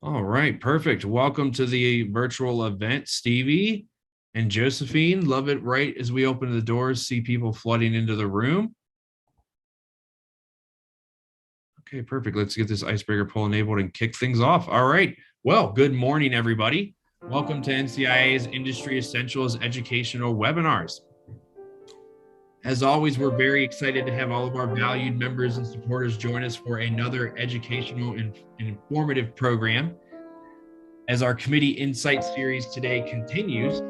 All right, perfect. Welcome to the virtual event, Stevie and Josephine. Love it right as we open the doors, see people flooding into the room. Okay, perfect. Let's get this icebreaker poll enabled and kick things off. All right. Well, good morning, everybody. Welcome to NCIA's Industry Essentials Educational Webinars. As always, we're very excited to have all of our valued members and supporters join us for another educational and informative program. As our Committee Insights series today continues,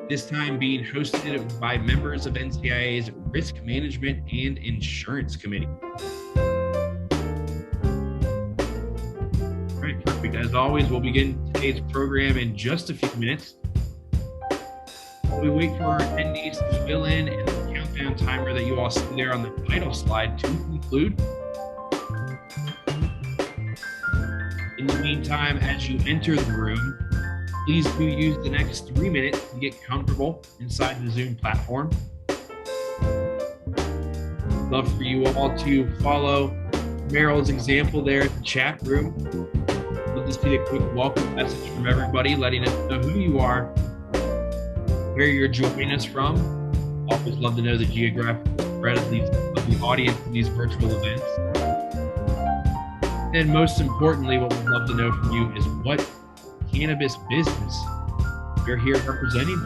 this time being hosted by members of NCIA's Risk Management and Insurance Committee. All right, perfect. As always, we'll begin today's program in just a few minutes. While we wait for our attendees to fill in and the countdown timer that you all see there on the title slide to conclude. In the meantime, as you enter the room, please do use the next 3 minutes to get comfortable inside the Zoom platform. Love for you all to follow Merril's example there in the chat room. Love to see a quick welcome message from everybody, letting us know who you are, where you're joining us from. Always love to know the geographical spread of the audience in these virtual events. And most importantly, what we'd love to know from you is what cannabis business you're here representing.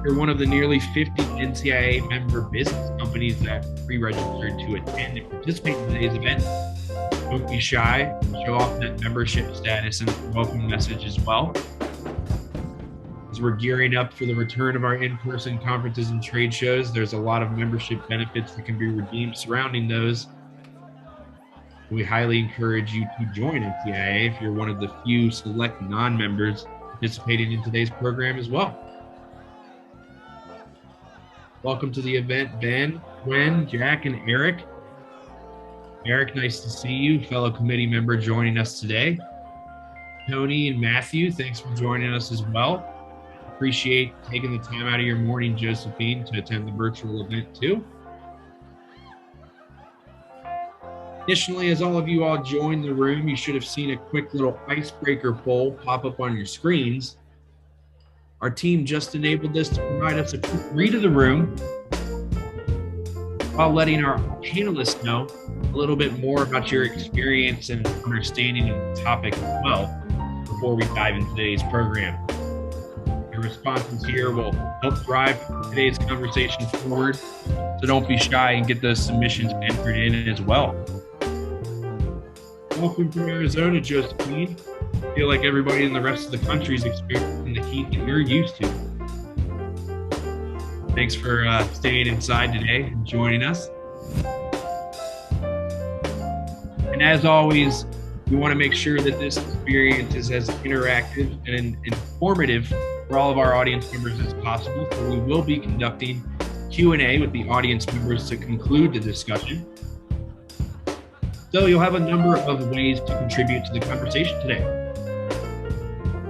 You're one of the nearly 50 NCIA member business companies that pre-registered to attend and participate in today's event. Don't be shy, show off that membership status and welcome message as well. As we're gearing up for the return of our in-person conferences and trade shows, there's a lot of membership benefits that can be redeemed surrounding those. We highly encourage you to join NCIA if you're one of the few select non-members participating in today's program as well. Welcome to the event, Ben, Gwen, Jack, and Eric. Eric, nice to see you, fellow committee member joining us today. Tony and Matthew, thanks for joining us as well. Appreciate taking the time out of your morning, Josephine, to attend the virtual event too. Additionally, as all of you all joined the room, you should have seen a quick little icebreaker poll pop up on your screens. Our team just enabled this to provide us a quick read of the room while letting our panelists know a little bit more about your experience and understanding of the topic as well before we dive into today's program. Your responses here will help drive today's conversation forward, so don't be shy and get those submissions entered in as well. Welcome from Arizona, Josephine. I feel like everybody in the rest of the country is experiencing the heat that you're used to. Thanks for staying inside today and joining us. And as always, we want to make sure that this experience is as interactive and informative for all of our audience members as possible. So we will be conducting Q&A with the audience members to conclude the discussion. So you'll have a number of ways to contribute to the conversation today.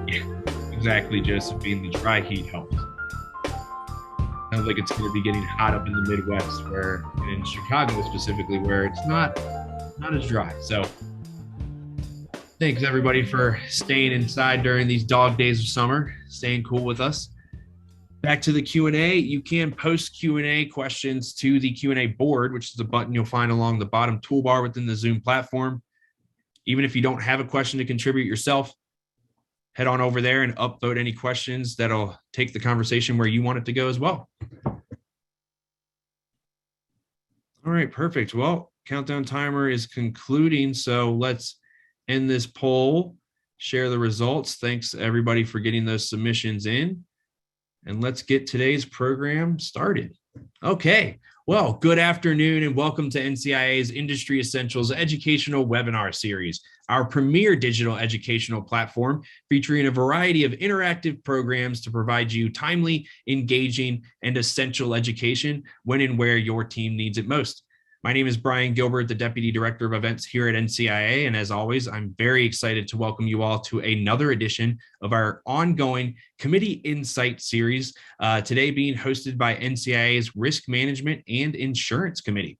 Yeah, exactly, Josephine, the dry heat helps. Sounds like it's going to be getting hot up in the Midwest, where in Chicago specifically, where it's not as dry. So thanks everybody for staying inside during these dog days of summer, staying cool with us. Back to the Q&A. You can post Q&A questions to the Q&A board, which is the button you'll find along the bottom toolbar within the Zoom platform. Even if you don't have a question to contribute yourself, head on over there and upvote any questions that'll take the conversation where you want it to go as well. All right, perfect. Well, countdown timer is concluding, so let's end this poll, share the results. Thanks everybody for getting those submissions in. And let's get today's program started. Okay, well, good afternoon and welcome to NCIA's Industry Essentials Educational Webinar Series, our premier digital educational platform featuring a variety of interactive programs to provide you timely, engaging, and essential education when and where your team needs it most. My name is Merril Gilbert, the Deputy Director of Events here at NCIA, and as always, I'm very excited to welcome you all to another edition of our ongoing Committee Insights series, today being hosted by NCIA's Risk Management and Insurance Committee.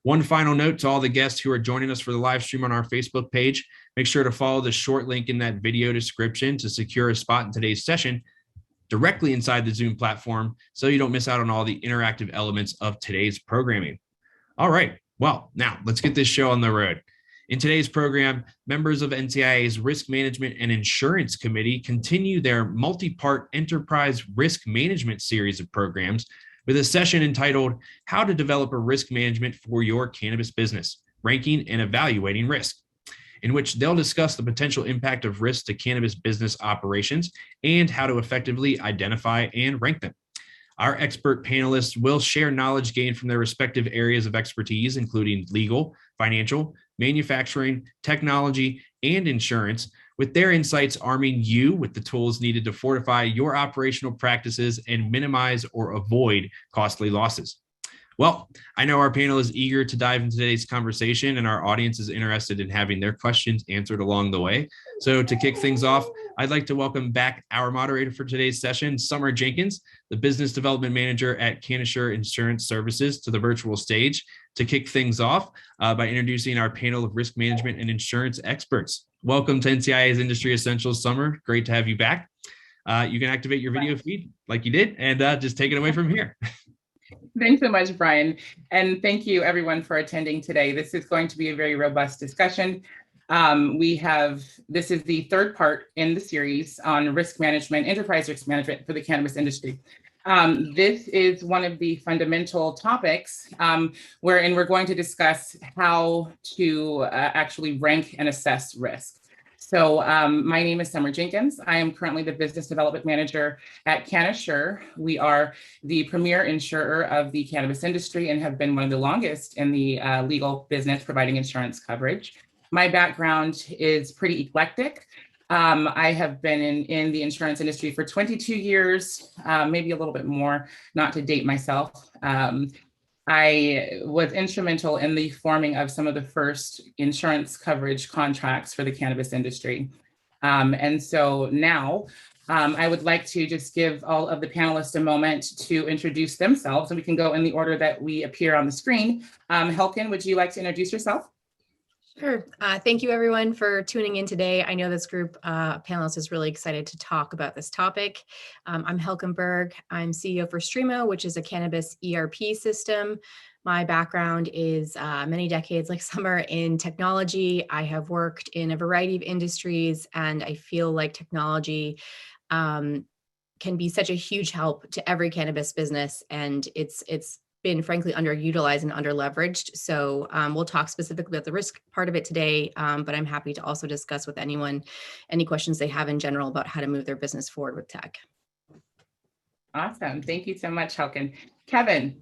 One final note to all the guests who are joining us for the live stream on our Facebook page, make sure to follow the short link in that video description to secure a spot in today's session directly inside the Zoom platform so you don't miss out on all the interactive elements of today's programming. All right, well, now let's get this show on the road. In today's program, members of NCIA's Risk Management and Insurance Committee continue their multi-part enterprise risk management series of programs with a session entitled How to Develop a Risk Management for Your Cannabis Business, Ranking and Evaluating Risk, in which they'll discuss the potential impact of risk to cannabis business operations and how to effectively identify and rank them. Our expert panelists will share knowledge gained from their respective areas of expertise, including legal, financial, manufacturing, technology, and insurance, with their insights arming you with the tools needed to fortify your operational practices and minimize or avoid costly losses. Well, I know our panel is eager to dive into today's conversation, and our audience is interested in having their questions answered along the way. So to kick things off, I'd like to welcome back our moderator for today's session, Summer Jenkins, the Business Development Manager at Canna-Business Insurance Services, to the virtual stage to kick things off by introducing our panel of risk management and insurance experts. Welcome to NCIA's Industry Essentials, Summer. Great to have you back. You can activate your video feed like you did and just take it away from here. Thanks so much, Brian. And thank you everyone for attending today. This is going to be a very robust discussion. This is the third part in the series on risk management, enterprise risk management for the cannabis industry. This is one of the fundamental topics wherein we're going to discuss how to actually rank and assess risk. So my name is Summer Jenkins. I am currently the Business Development Manager at Canna-Business. We are the premier insurer of the cannabis industry and have been one of the longest in the legal business providing insurance coverage. My background is pretty eclectic. I have been in the insurance industry for 22 years, maybe a little bit more, not to date myself. I was instrumental in the forming of some of the first insurance coverage contracts for the cannabis industry. And so now I would like to just give all of the panelists a moment to introduce themselves, and we can go in the order that we appear on the screen. Helkin, would you like to introduce yourself? Sure. Thank you, everyone, for tuning in today. I know this group panelists is really excited to talk about this topic. I'm Helkin Berg. I'm CEO for Strimo, which is a cannabis ERP system. My background is many decades, like Summer, in technology. I have worked in a variety of industries, and I feel like technology can be such a huge help to every cannabis business, and it's been frankly underutilized and underleveraged. So we'll talk specifically about the risk part of it today, but I'm happy to also discuss with anyone any questions they have in general about how to move their business forward with tech. Awesome. Thank you so much, Helkin. Kevin.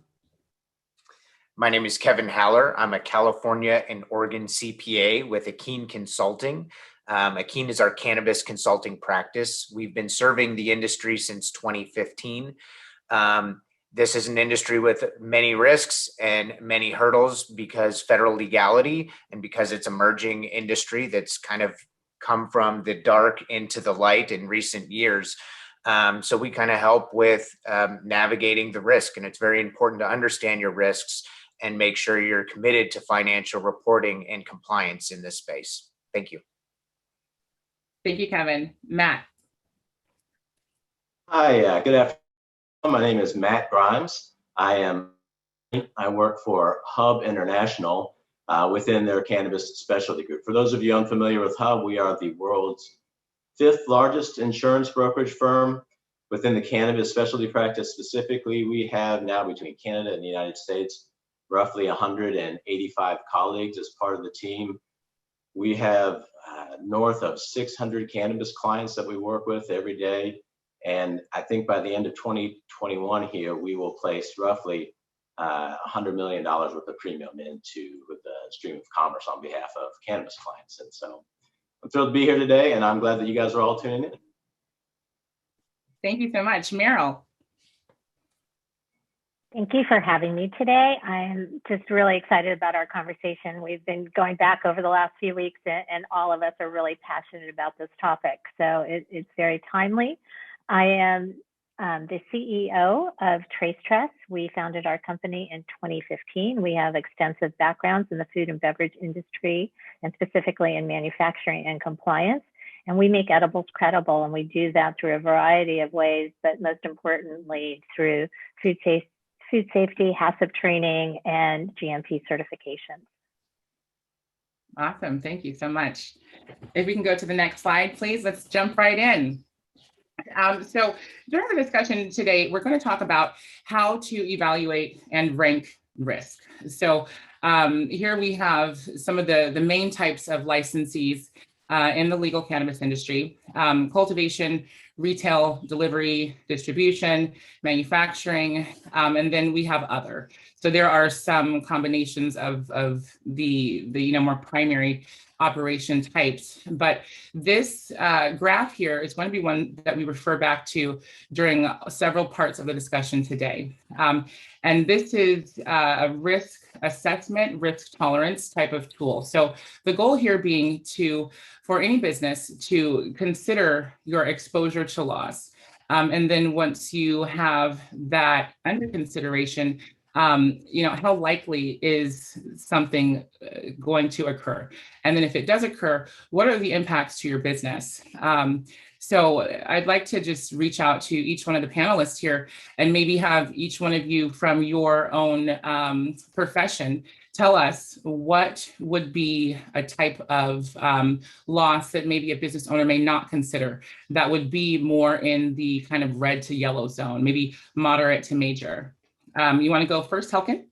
My name is Kevin Haller. I'm a California and Oregon CPA with Helkin Consulting. Helkin is our cannabis consulting practice. We've been serving the industry since 2015. This is an industry with many risks and many hurdles because federal legality and because it's emerging industry that's kind of come from the dark into the light in recent years. So we kind of help with navigating the risk, and it's very important to understand your risks and make sure you're committed to financial reporting and compliance in this space. Thank you. Thank you, Kevin. Matt. Hi, good afternoon. My name is Matt Grimes. I work for Hub International within their cannabis specialty group. For those of you unfamiliar with Hub, we are the world's 5th largest insurance brokerage firm within the cannabis specialty practice. Specifically, we have now between Canada and the United States roughly 185 colleagues as part of the team. We have north of 600 cannabis clients that we work with every day. And I think by the end of 2021 here, we will place roughly $100 million worth of premium into the stream of commerce on behalf of cannabis clients. And so I'm thrilled to be here today, and I'm glad that you guys are all tuning in. Thank you so much. Merril. Thank you for having me today. I'm just really excited about our conversation. We've been going back over the last few weeks, and all of us are really passionate about this topic. So it's very timely. I am the CEO of TraceTrust. We founded our company in 2015. We have extensive backgrounds in the food and beverage industry, and specifically in manufacturing and compliance. And we make edibles credible, and we do that through a variety of ways, but most importantly through food safety, HACCP training, and GMP certifications. Awesome. Thank you so much. If we can go to the next slide, please. Let's jump right in. So during the discussion today, we're going to talk about how to evaluate and rank risk. So here we have some of the main types of licensees in the legal cannabis industry: cultivation, retail, delivery, distribution, manufacturing, and then we have other. So there are some combinations of the more primary operation types, but this graph here is going to be one that we refer back to during several parts of the discussion today. And this is a risk assessment, risk tolerance type of tool. So the goal here being for any business to consider your exposure to loss. And then once you have that under consideration, how likely is something going to occur? And then if it does occur, what are the impacts to your business? So I'd like to just reach out to each one of the panelists here and maybe have each one of you from your own profession tell us what would be a type of loss that maybe a business owner may not consider that would be more in the kind of red to yellow zone, maybe moderate to major. You want to go first, Helkin?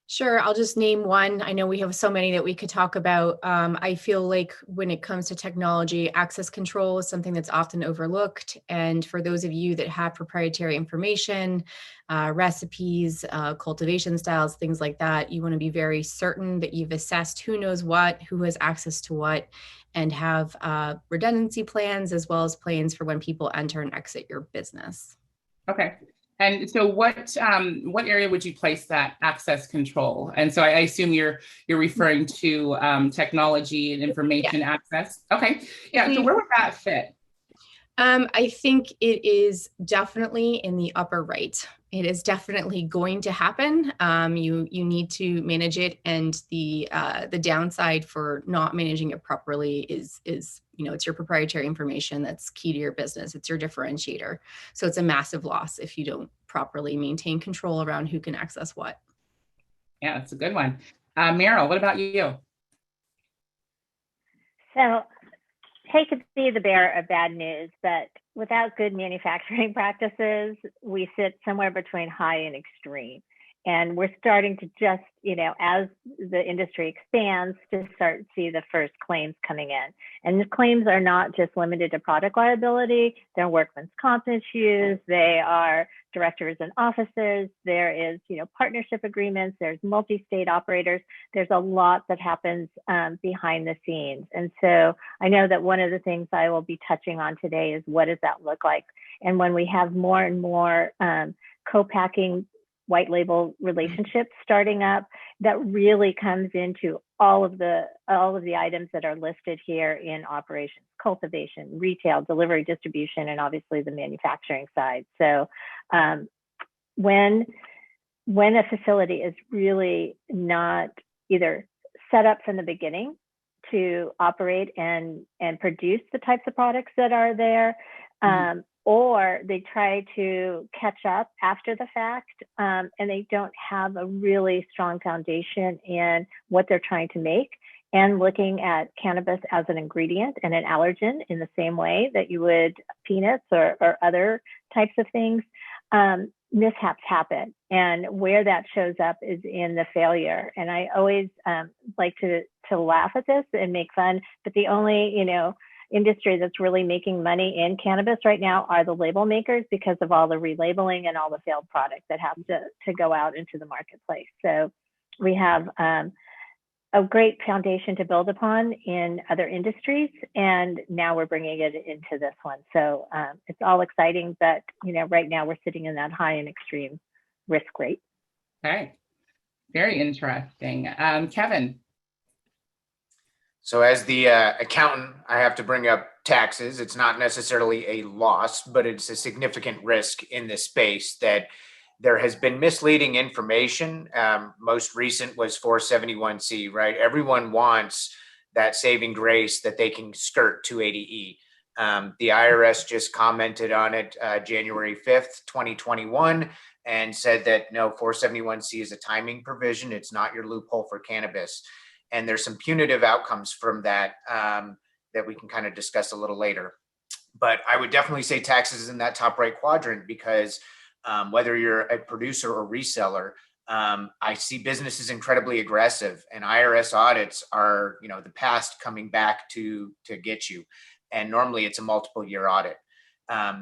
Sure, I'll just name one. I know we have so many that we could talk about. I feel like when it comes to technology, access control is something that's often overlooked. And for those of you that have proprietary information, recipes, cultivation styles, things like that, you want to be very certain that you've assessed who knows what, who has access to what, and have redundancy plans as well as plans for when people enter and exit your business. Okay. And so what area would you place that access control? And so I assume you're referring to technology and information access. Okay. Yeah. So where would that fit? I think it is definitely in the upper right. It is definitely going to happen. You need to manage it, and the downside for not managing it properly is it's your proprietary information that's key to your business. It's your differentiator. So it's a massive loss if you don't properly maintain control around who can access what. Yeah, that's a good one. Merril, what about you? So, hate to be the bearer of bad news, but without good manufacturing practices, we sit somewhere between high and extreme. And we're starting to just, as the industry expands, to start to see the first claims coming in. And the claims are not just limited to product liability, they're workman's comp issues, they are directors and officers, there is, partnership agreements, there's multi-state operators, there's a lot that happens behind the scenes. And so I know that one of the things I will be touching on today is what does that look like? And when we have more and more co-packing white label relationships starting up, that really comes into all of the items that are listed here in operations: cultivation, retail, delivery, distribution, and obviously the manufacturing side. So when a facility is really not either set up from the beginning to operate and produce the types of products that are there, or they try to catch up after the fact, and they don't have a really strong foundation in what they're trying to make, and looking at cannabis as an ingredient and an allergen in the same way that you would peanuts or other types of things, mishaps happen. And where that shows up is in the failure. And I always like to laugh at this and make fun, but the only, industry that's really making money in cannabis right now are the label makers, because of all the relabeling and all the failed products that have to go out into the marketplace. So we have a great foundation to build upon in other industries, and now we're bringing it into this one. So it's all exciting, but right now we're sitting in that high and extreme risk rate. Okay, very interesting. Kevin. So as the accountant, I have to bring up taxes. It's not necessarily a loss, but it's a significant risk in this space that there has been misleading information. Most recent was 471C, right? Everyone wants that saving grace that they can skirt 280E. The IRS just commented on it January 5th, 2021, and said that no, 471C is a timing provision. It's not your loophole for cannabis. And there's some punitive outcomes from that that we can kind of discuss a little later. But I would definitely say taxes is in that top right quadrant because whether you're a producer or reseller, I see businesses incredibly aggressive, and IRS audits are, the past coming back to get you. And normally it's a multiple year audit.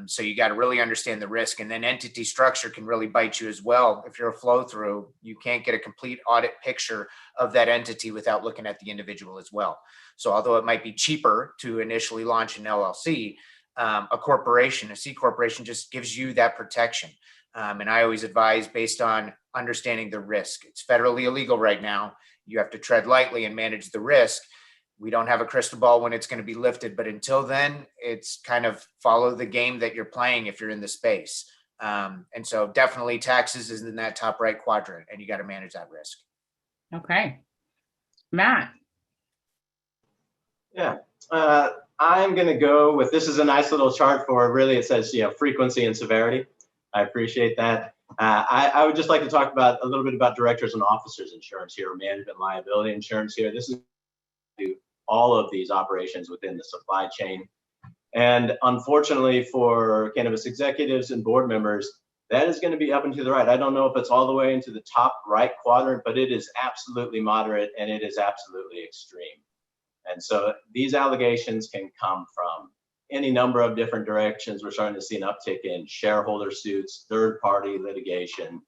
So you got to really understand the risk, and then entity structure can really bite you as well. If you're a flow through, you can't get a complete audit picture of that entity without looking at the individual as well. So although it might be cheaper to initially launch an LLC, a corporation, a C corporation just gives you that protection. And I always advise based on understanding the risk. It's federally illegal right now. You have to tread lightly and manage the risk. We don't have a crystal ball when it's going to be lifted, but until then, it's kind of follow the game that you're playing if you're in the space. And so definitely taxes is in that top right quadrant, and you got to manage that risk. Okay. Matt. Yeah, I'm going to go with, this is a nice little chart for really, it says, frequency and severity. I appreciate that. I would just like to talk about a little bit about directors and officers insurance here, or management liability insurance here. This is all of these operations within the supply chain. And unfortunately for cannabis executives and board members, that is going to be up and to the right. I don't know if it's all the way into the top right quadrant, but it is absolutely moderate and it is absolutely extreme. And so these allegations can come from any number of different directions. We're starting to see an uptick in shareholder suits, third-party litigation,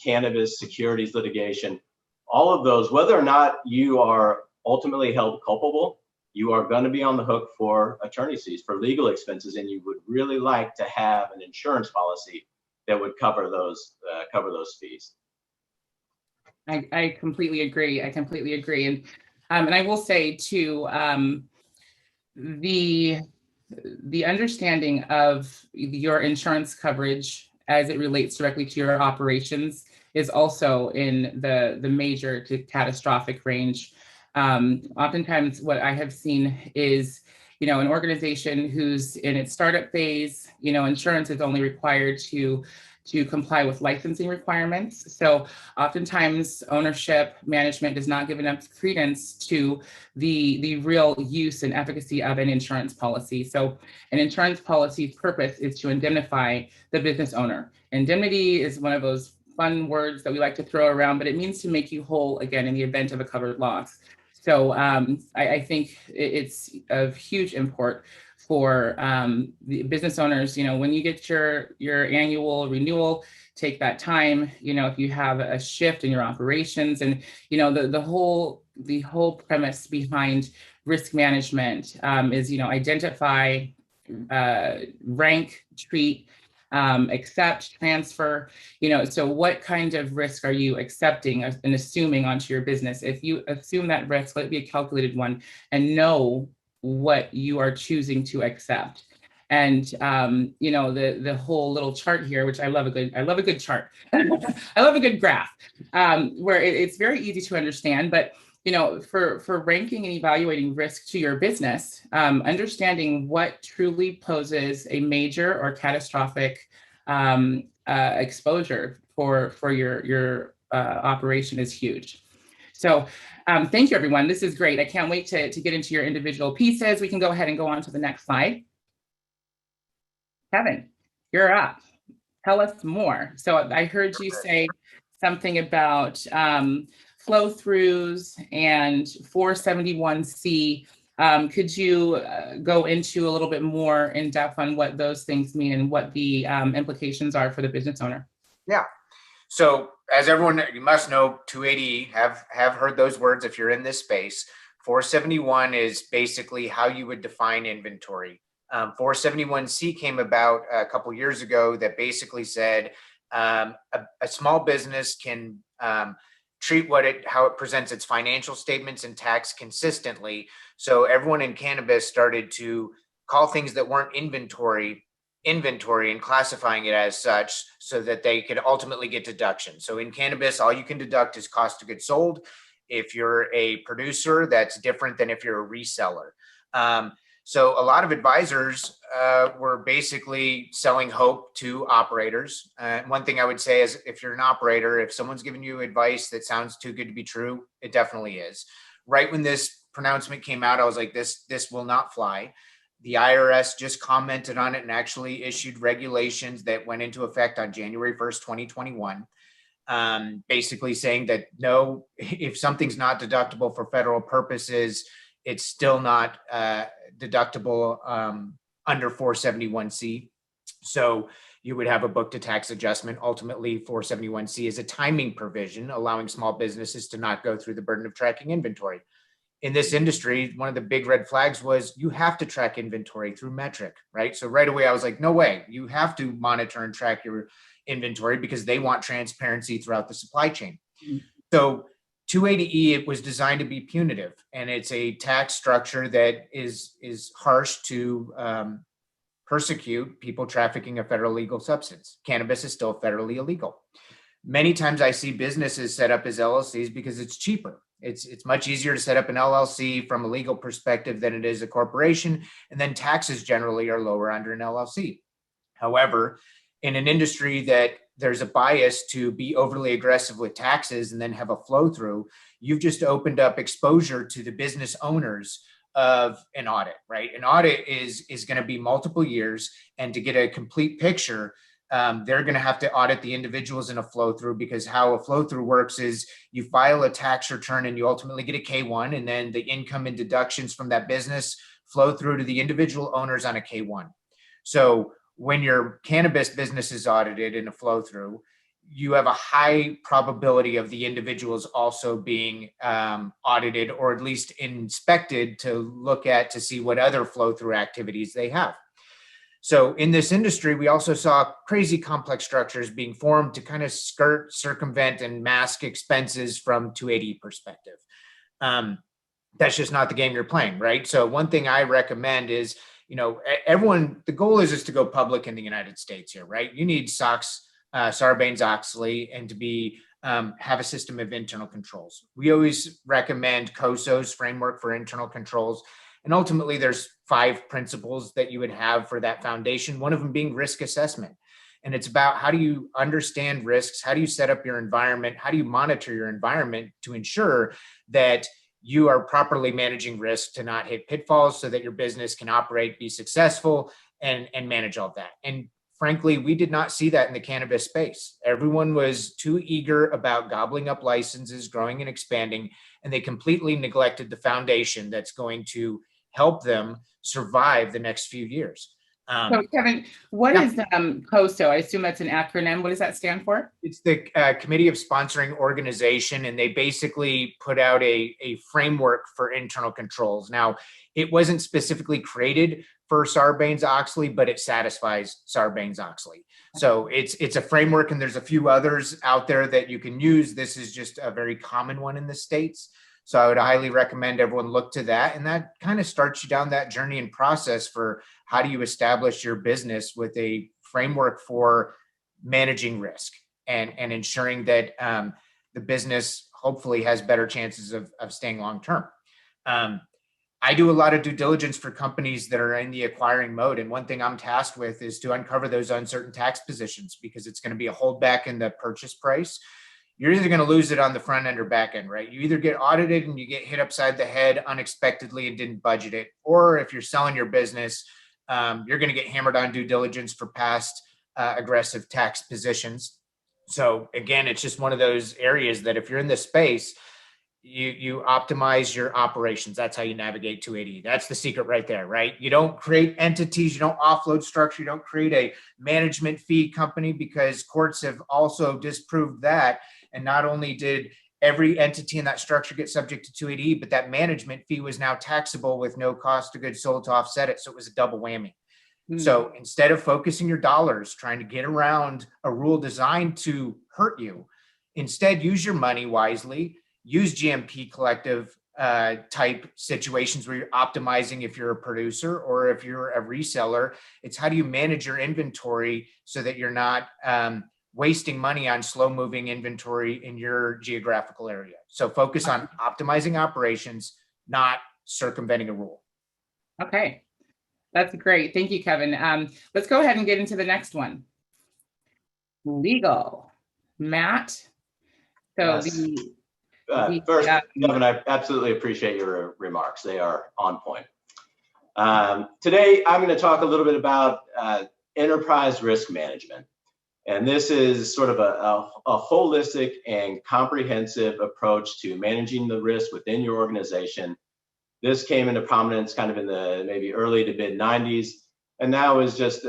cannabis securities litigation, all of those. Whether or not you are ultimately held culpable, you are going to be on the hook for attorney fees, for legal expenses, and you would really like to have an insurance policy that would cover those fees. I completely agree. And I will say too, the understanding of your insurance coverage as it relates directly to your operations is also in the major to catastrophic range. Oftentimes what I have seen is, an organization who's in its startup phase, insurance is only required to comply with licensing requirements. So oftentimes ownership management does not give enough credence to the real use and efficacy of an insurance policy. So an insurance policy's purpose is to indemnify the business owner. Indemnity is one of those fun words that we like to throw around, but it means to make you whole again in the event of a covered loss. So I think it's of huge import for the business owners. When you get your annual renewal, take that time. If you have a shift in your operations, and the whole premise behind risk management is identify, rank, treat, accept, transfer. So what kind of risk are you accepting and assuming onto your business? If you assume that risk, let it be a calculated one, and know what you are choosing to accept. And the whole little chart here, which I love a good chart. I love a good graph, where it's very easy to understand. But for ranking and evaluating risk to your business, understanding what truly poses a major or catastrophic exposure for your operation is huge. So thank you, everyone. This is great. I can't wait to get into your individual pieces. We can go ahead and go on to the next slide. Kevin, you're up. Tell us more. So I heard you say something about flow-throughs and 471C. Could you go into a little bit more in depth on what those things mean and what the implications are for the business owner? Yeah. So as everyone, you must know, 280, have heard those words if you're in this space. 471 is basically how you would define inventory. 471C came about a couple years ago that basically said a small business can treat how it presents its financial statements and tax consistently. So everyone in cannabis started to call things that weren't inventory and classifying it as such so that they could ultimately get deduction. So in cannabis, all you can deduct is cost of goods sold. If you're a producer, that's different than if you're a reseller. So a lot of advisors were basically selling hope to operators. One thing I would say is if you're an operator, if someone's giving you advice that sounds too good to be true, it definitely is. Right when this pronouncement came out, I was like, this will not fly. The IRS just commented on it and actually issued regulations that went into effect on January 1st, 2021. Basically saying that no, if something's not deductible for federal purposes, it's still not deductible under 471C. So you would have a book to tax adjustment. Ultimately, 471C is a timing provision, allowing small businesses to not go through the burden of tracking inventory. In this industry, one of the big red flags was you have to track inventory through metric, right? So right away, I was like, no way, you have to monitor and track your inventory because they want transparency throughout the supply chain. So 280E, it was designed to be punitive, and it's a tax structure that is harsh to persecute people trafficking a federal legal substance. Cannabis is still federally illegal. Many times I see businesses set up as LLCs because it's cheaper. It's much easier to set up an LLC from a legal perspective than it is a corporation, and then taxes generally are lower under an LLC. However, in an industry that there's a bias to be overly aggressive with taxes and then have a flow through, you've just opened up exposure to the business owners of an audit, right? An audit is going to be multiple years, and to get a complete picture, they're going to have to audit the individuals in a flow through, because how a flow through works is you file a tax return and you ultimately get a K1, and then the income and deductions from that business flow through to the individual owners on a K1. So when your cannabis business is audited in a flow through, you have a high probability of the individuals also being audited, or at least inspected to look at to see what other flow through activities they have. So in this industry, we also saw crazy complex structures being formed to kind of circumvent and mask expenses from 280 perspective. That's just not the game you're playing, right? So one thing I recommend is, everyone, the goal is to go public in the United States here, right? You need SOX, Sarbanes-Oxley, and to be have a system of internal controls. We always recommend COSO's framework for internal controls. And ultimately, there's 5 principles that you would have for that foundation, one of them being risk assessment. And it's about how do you understand risks? How do you set up your environment? How do you monitor your environment to ensure that you are properly managing risk to not hit pitfalls so that your business can operate, be successful, and manage all that. And frankly, we did not see that in the cannabis space. Everyone was too eager about gobbling up licenses, growing and expanding, and they completely neglected the foundation that's going to help them survive the next few years. So Kevin, what is COSO? I assume that's an acronym. What does that stand for? It's the Committee of Sponsoring Organization, and they basically put out a framework for internal controls. Now, it wasn't specifically created for Sarbanes-Oxley, but it satisfies Sarbanes-Oxley. So it's a framework, and there's a few others out there that you can use. This is just a very common one in the States. So I would highly recommend everyone look to that. And that kind of starts you down that journey and process for how do you establish your business with a framework for managing risk and ensuring that the business hopefully has better chances of staying long-term. I do a lot of due diligence for companies that are in the acquiring mode. And one thing I'm tasked with is to uncover those uncertain tax positions, because it's going to be a holdback in the purchase price. You're either going to lose it on the front end or back end, right? You either get audited and you get hit upside the head unexpectedly and didn't budget it. Or if you're selling your business, you're going to get hammered on due diligence for past aggressive tax positions. So again, it's just one of those areas that if you're in this space, you optimize your operations. That's how you navigate 280. That's the secret right there, right? You don't create entities, you don't offload structure, you don't create a management fee company, because courts have also disproved that. And not only did every entity in that structure get subject to 280, but that management fee was now taxable with no cost of goods sold to offset it. So it was a double whammy. So instead of focusing your dollars trying to get around a rule designed to hurt you, Instead, use your money wisely, use GMP collective type situations where you're optimizing if you're a producer or if you're a reseller. It's how do you manage your inventory so that you're not wasting money on slow moving inventory in your geographical area. So focus on optimizing operations, not circumventing a rule. Okay, that's great. Thank you, Kevin. Let's go ahead and get into the next one. Legal. Matt. So Yes. First, Kevin, I absolutely appreciate your remarks. They are on point. Today, I'm going to talk a little bit about enterprise risk management. And this is sort of a holistic and comprehensive approach to managing the risk within your organization. This came into prominence kind of in the maybe early to mid 90s, and now is just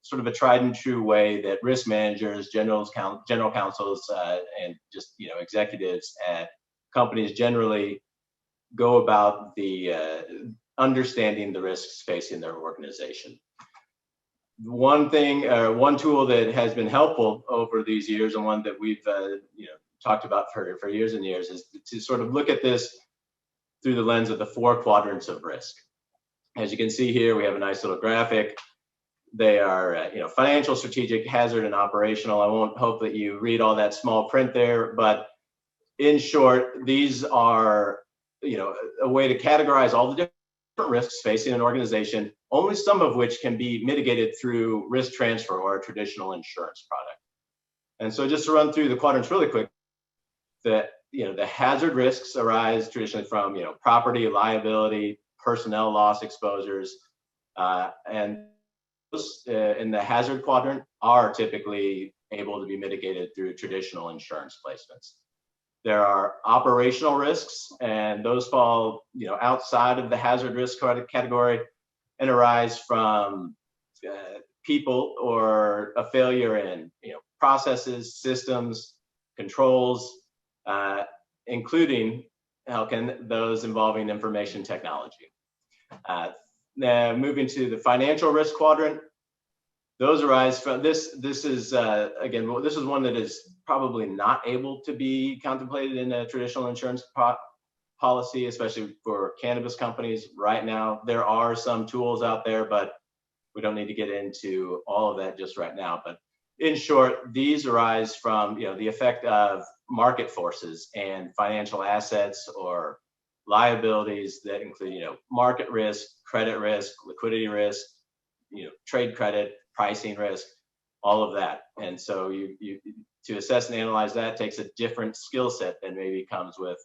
sort of a tried and true way that risk managers, general counsels, and just executives at companies generally go about the understanding the risks facing their organization. One tool that has been helpful over these years, and one that we've talked about for years and years, is to sort of look at this through the lens of the 4 quadrants of risk. As you can see here, we have a nice little graphic. They are financial, strategic, hazard, and operational. I won't hope that you read all that small print there, but in short, these are a way to categorize all the different risks facing an organization, only some of which can be mitigated through risk transfer or a traditional insurance product. And so just to run through the quadrants really quick, the hazard risks arise traditionally from property, liability, personnel loss exposures, and those in the hazard quadrant are typically able to be mitigated through traditional insurance placements. There are operational risks, and those fall outside of the hazard risk category and arise from people or a failure in processes, systems, controls, including Helkin, those involving information technology. Now moving to the financial risk quadrant, those arise from this is again, this is one that is probably not able to be contemplated in a traditional insurance policy, especially for cannabis companies right now. There are some tools out there, but we don't need to get into all of that just right now. But in short, these arise from the effect of market forces and financial assets or liabilities that include market risk, credit risk, liquidity risk, trade credit, pricing risk, all of that. And so you to assess and analyze that takes a different skill set than maybe comes with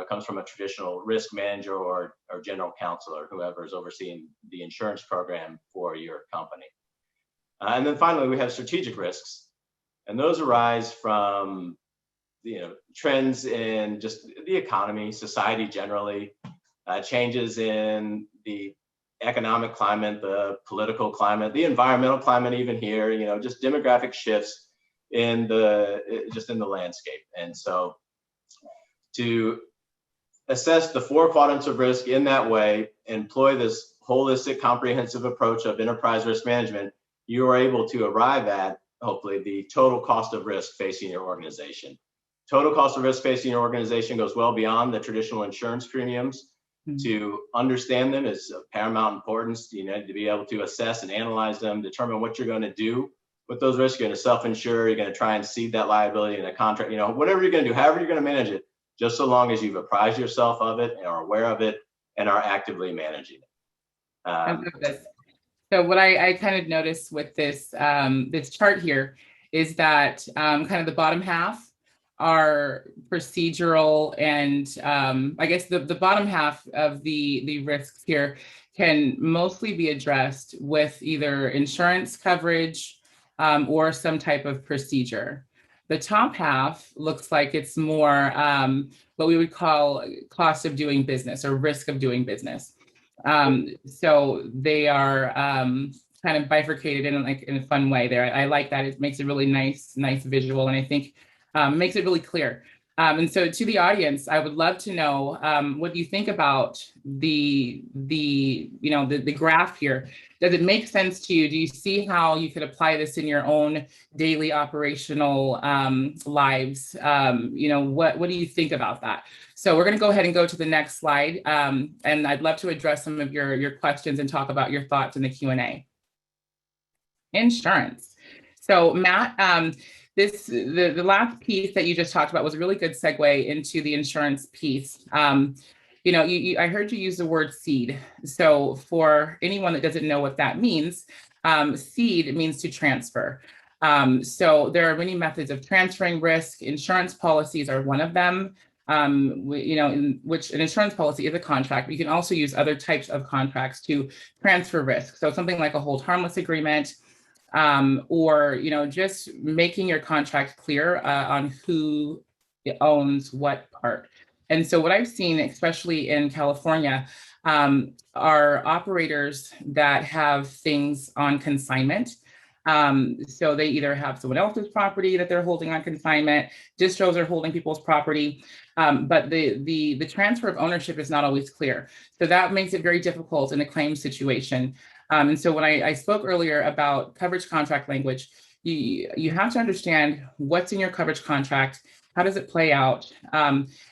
comes from a traditional risk manager or general counsel or whoever is overseeing the insurance program for your company. And then finally, we have strategic risks, and those arise from trends in just the economy, society generally, changes in the economic climate, the political climate, the environmental climate, even here, just demographic shifts in the landscape. And so to assess the 4 quadrants of risk in that way, employ this holistic, comprehensive approach of enterprise risk management, you are able to arrive at, hopefully, the total cost of risk facing your organization. Total cost of risk facing your organization goes well beyond the traditional insurance premiums. Mm-hmm. To understand them is of paramount importance. You need to be able to assess and analyze them, determine what you're going to do with those risks. You're going to self-insure, you're going to try and cede that liability in a contract, whatever you're going to do, however you're going to manage it, just so long as you've apprised yourself of it and are aware of it and are actively managing it. I love this. So what I kind of noticed with this this chart here is that kind of the bottom half are procedural, and I guess the bottom half of the risks here can mostly be addressed with either insurance coverage or some type of procedure. The top half looks like it's more what we would call cost of doing business or risk of doing business. So they are kind of bifurcated in a fun way there. I like that. It makes a really nice visual, and I think makes it really clear. And so to the audience, I would love to know what you think about the graph here. Does it make sense to you? Do you see how you could apply this in your own daily operational lives? What do you think about that? So we're going to go ahead and go to the next slide. And I'd love to address some of your questions and talk about your thoughts in the Q&A. Insurance. So Matt, the last piece that you just talked about was a really good segue into the insurance piece. I heard you use the word seed. So for anyone that doesn't know what that means, seed means to transfer. So there are many methods of transferring risk. Insurance policies are one of them. In which an insurance policy is a contract, but you can also use other types of contracts to transfer risk. So something like a hold harmless agreement, or just making your contract clear on who owns what part. And so what I've seen, especially in California, are operators that have things on consignment. So they either have someone else's property that they're holding on consignment, distros are holding people's property, but the transfer of ownership is not always clear. So that makes it very difficult in a claim situation. And so when I spoke earlier about coverage contract language, you have to understand what's in your coverage contract, how does it play out,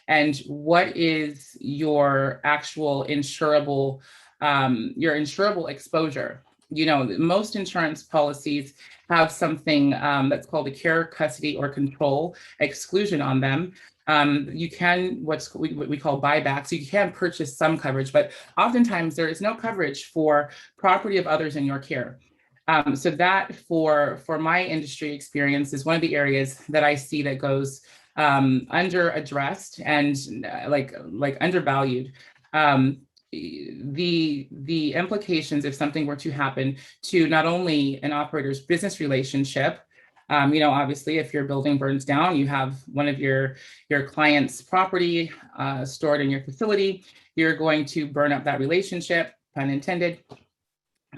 and what is your actual insurable exposure. Most insurance policies have something that's called a care, custody, or control exclusion on them. You can, what we call buyback, so you can purchase some coverage, but oftentimes there is no coverage for property of others in your care. So that for my industry experience is one of the areas that I see that goes under addressed and like undervalued. The implications if something were to happen to not only an operator's business relationship, obviously if your building burns down, you have one of your client's property stored in your facility, you're going to burn up that relationship, pun intended.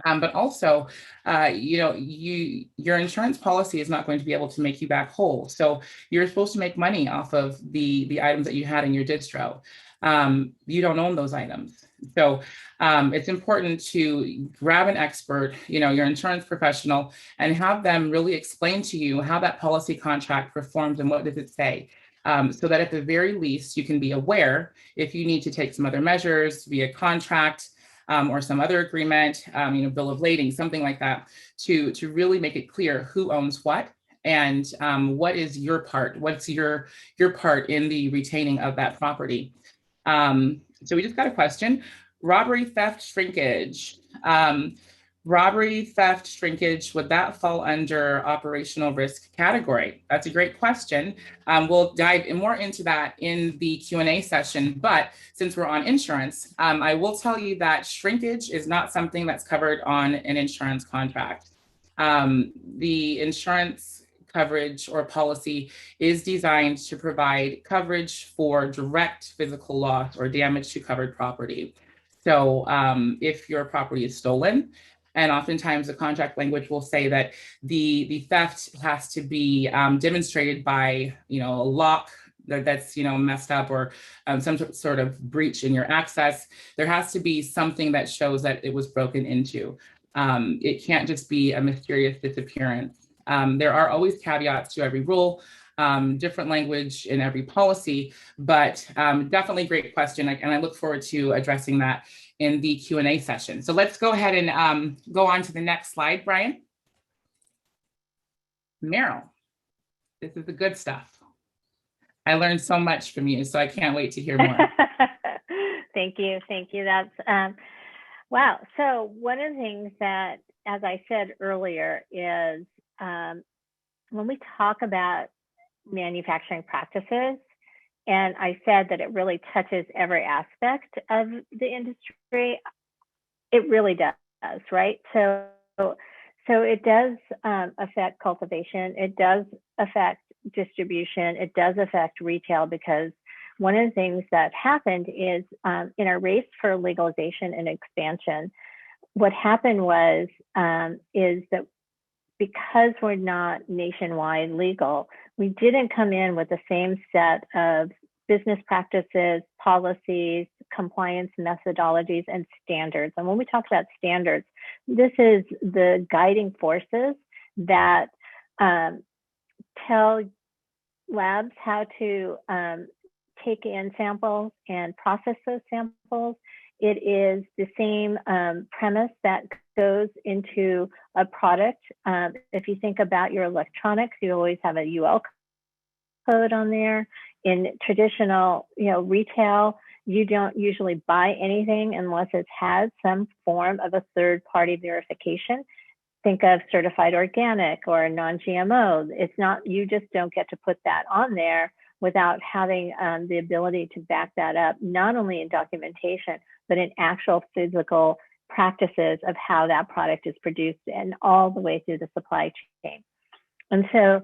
But also, your insurance policy is not going to be able to make you back whole. So you're supposed to make money off of the items that you had in your distro. You don't own those items. So it's important to grab an expert, your insurance professional, and have them really explain to you how that policy contract performs and what does it say. So that at the very least, you can be aware if you need to take some other measures via contract, or some other agreement, bill of lading, something like that, to really make it clear who owns what and what is your part, what's your part in the retaining of that property. So we just got a question. Robbery, theft, shrinkage. Robbery, theft, shrinkage, would that fall under operational risk category? That's a great question. We'll dive more into that in the Q&A session, but since we're on insurance, I will tell you that shrinkage is not something that's covered on an insurance contract. The insurance coverage or policy is designed to provide coverage for direct physical loss or damage to covered property. So if your property is stolen, and oftentimes the contract language will say that the theft has to be demonstrated by, a lock that's, messed up, or some sort of breach in your access. There has to be something that shows that it was broken into. It can't just be a mysterious disappearance. There are always caveats to every rule, different language in every policy, but definitely great question. And I look forward to addressing that in the Q&A session. So let's go ahead and go on to the next slide, Brian. Merril, this is the good stuff. I learned so much from you, so I can't wait to hear more. Thank you. That's, wow. So one of the things that, as I said earlier, is when we talk about manufacturing practices, and I said that it really touches every aspect of the industry, it really does, right? So it does affect cultivation, it does affect distribution, it does affect retail, because one of the things that happened is in our race for legalization and expansion, what happened was is that because we're not nationwide legal, we didn't come in with the same set of business practices, policies, compliance methodologies, and standards. And when we talk about standards, this is the guiding forces that tell labs how to take in samples and process those samples. It is the same premise that goes into a product. If you think about your electronics, you always have a UL code on there. In traditional, retail, you don't usually buy anything unless it's had some form of a third-party verification. Think of certified organic or non-GMO. It's not, you just don't get to put that on there without having the ability to back that up, not only in documentation, but in actual physical practices of how that product is produced and all the way through the supply chain. And so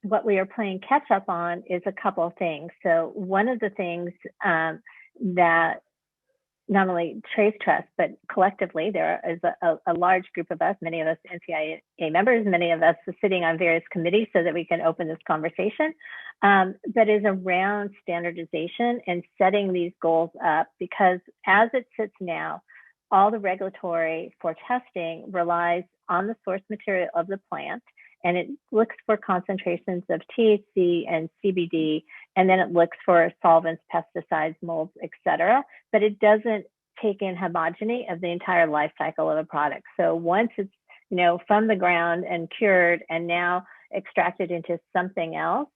what we are playing catch up on is a couple of things. So one of the things that not only Trace Trust, but collectively, there is a large group of us, many of us NCIA members, many of us sitting on various committees so that we can open this conversation, that is around standardization and setting these goals up, because as it sits now, all the regulatory for testing relies on the source material of the plant, and it looks for concentrations of THC and CBD, and then it looks for solvents, pesticides, molds, et cetera, but it doesn't take in homogeny of the entire life cycle of a product. So once it's, from the ground and cured and now extracted into something else,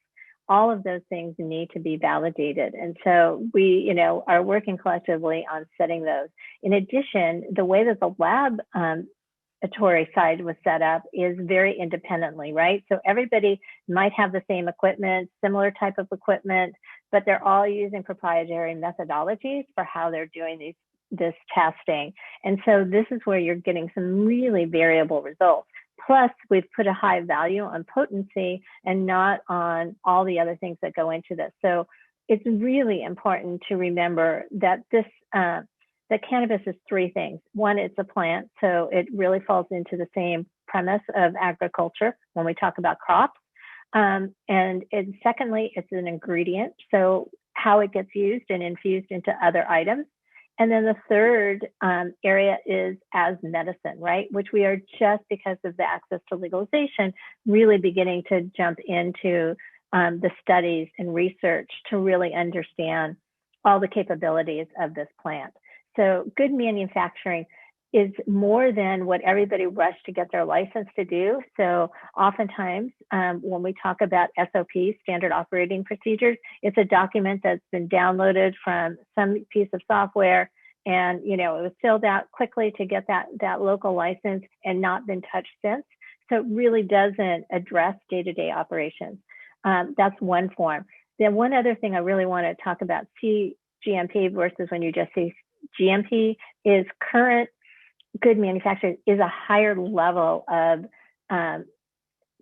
all of those things need to be validated. And so we, are working collectively on setting those. In addition, the way that the laboratory side was set up is very independently, right? So everybody might have the same equipment, similar type of equipment, but they're all using proprietary methodologies for how they're doing this testing. And so this is where you're getting some really variable results. Plus, we've put a high value on potency and not on all the other things that go into this. So it's really important to remember that that cannabis is three things. One, it's a plant, so it really falls into the same premise of agriculture when we talk about crops. And secondly, it's an ingredient, so how it gets used and infused into other items. And then the third area is as medicine, right? Which we are just, because of the access to legalization, really beginning to jump into the studies and research to really understand all the capabilities of this plant. So good manufacturing is more than what everybody rushed to get their license to do. So oftentimes when we talk about SOPs, standard operating procedures, it's a document that's been downloaded from some piece of software, and it was filled out quickly to get that local license and not been touched since. So it really doesn't address day-to-day operations. That's one form. Then one other thing I really want to talk about, CGMP versus when you just say GMP, is current good manufacturing is a higher level of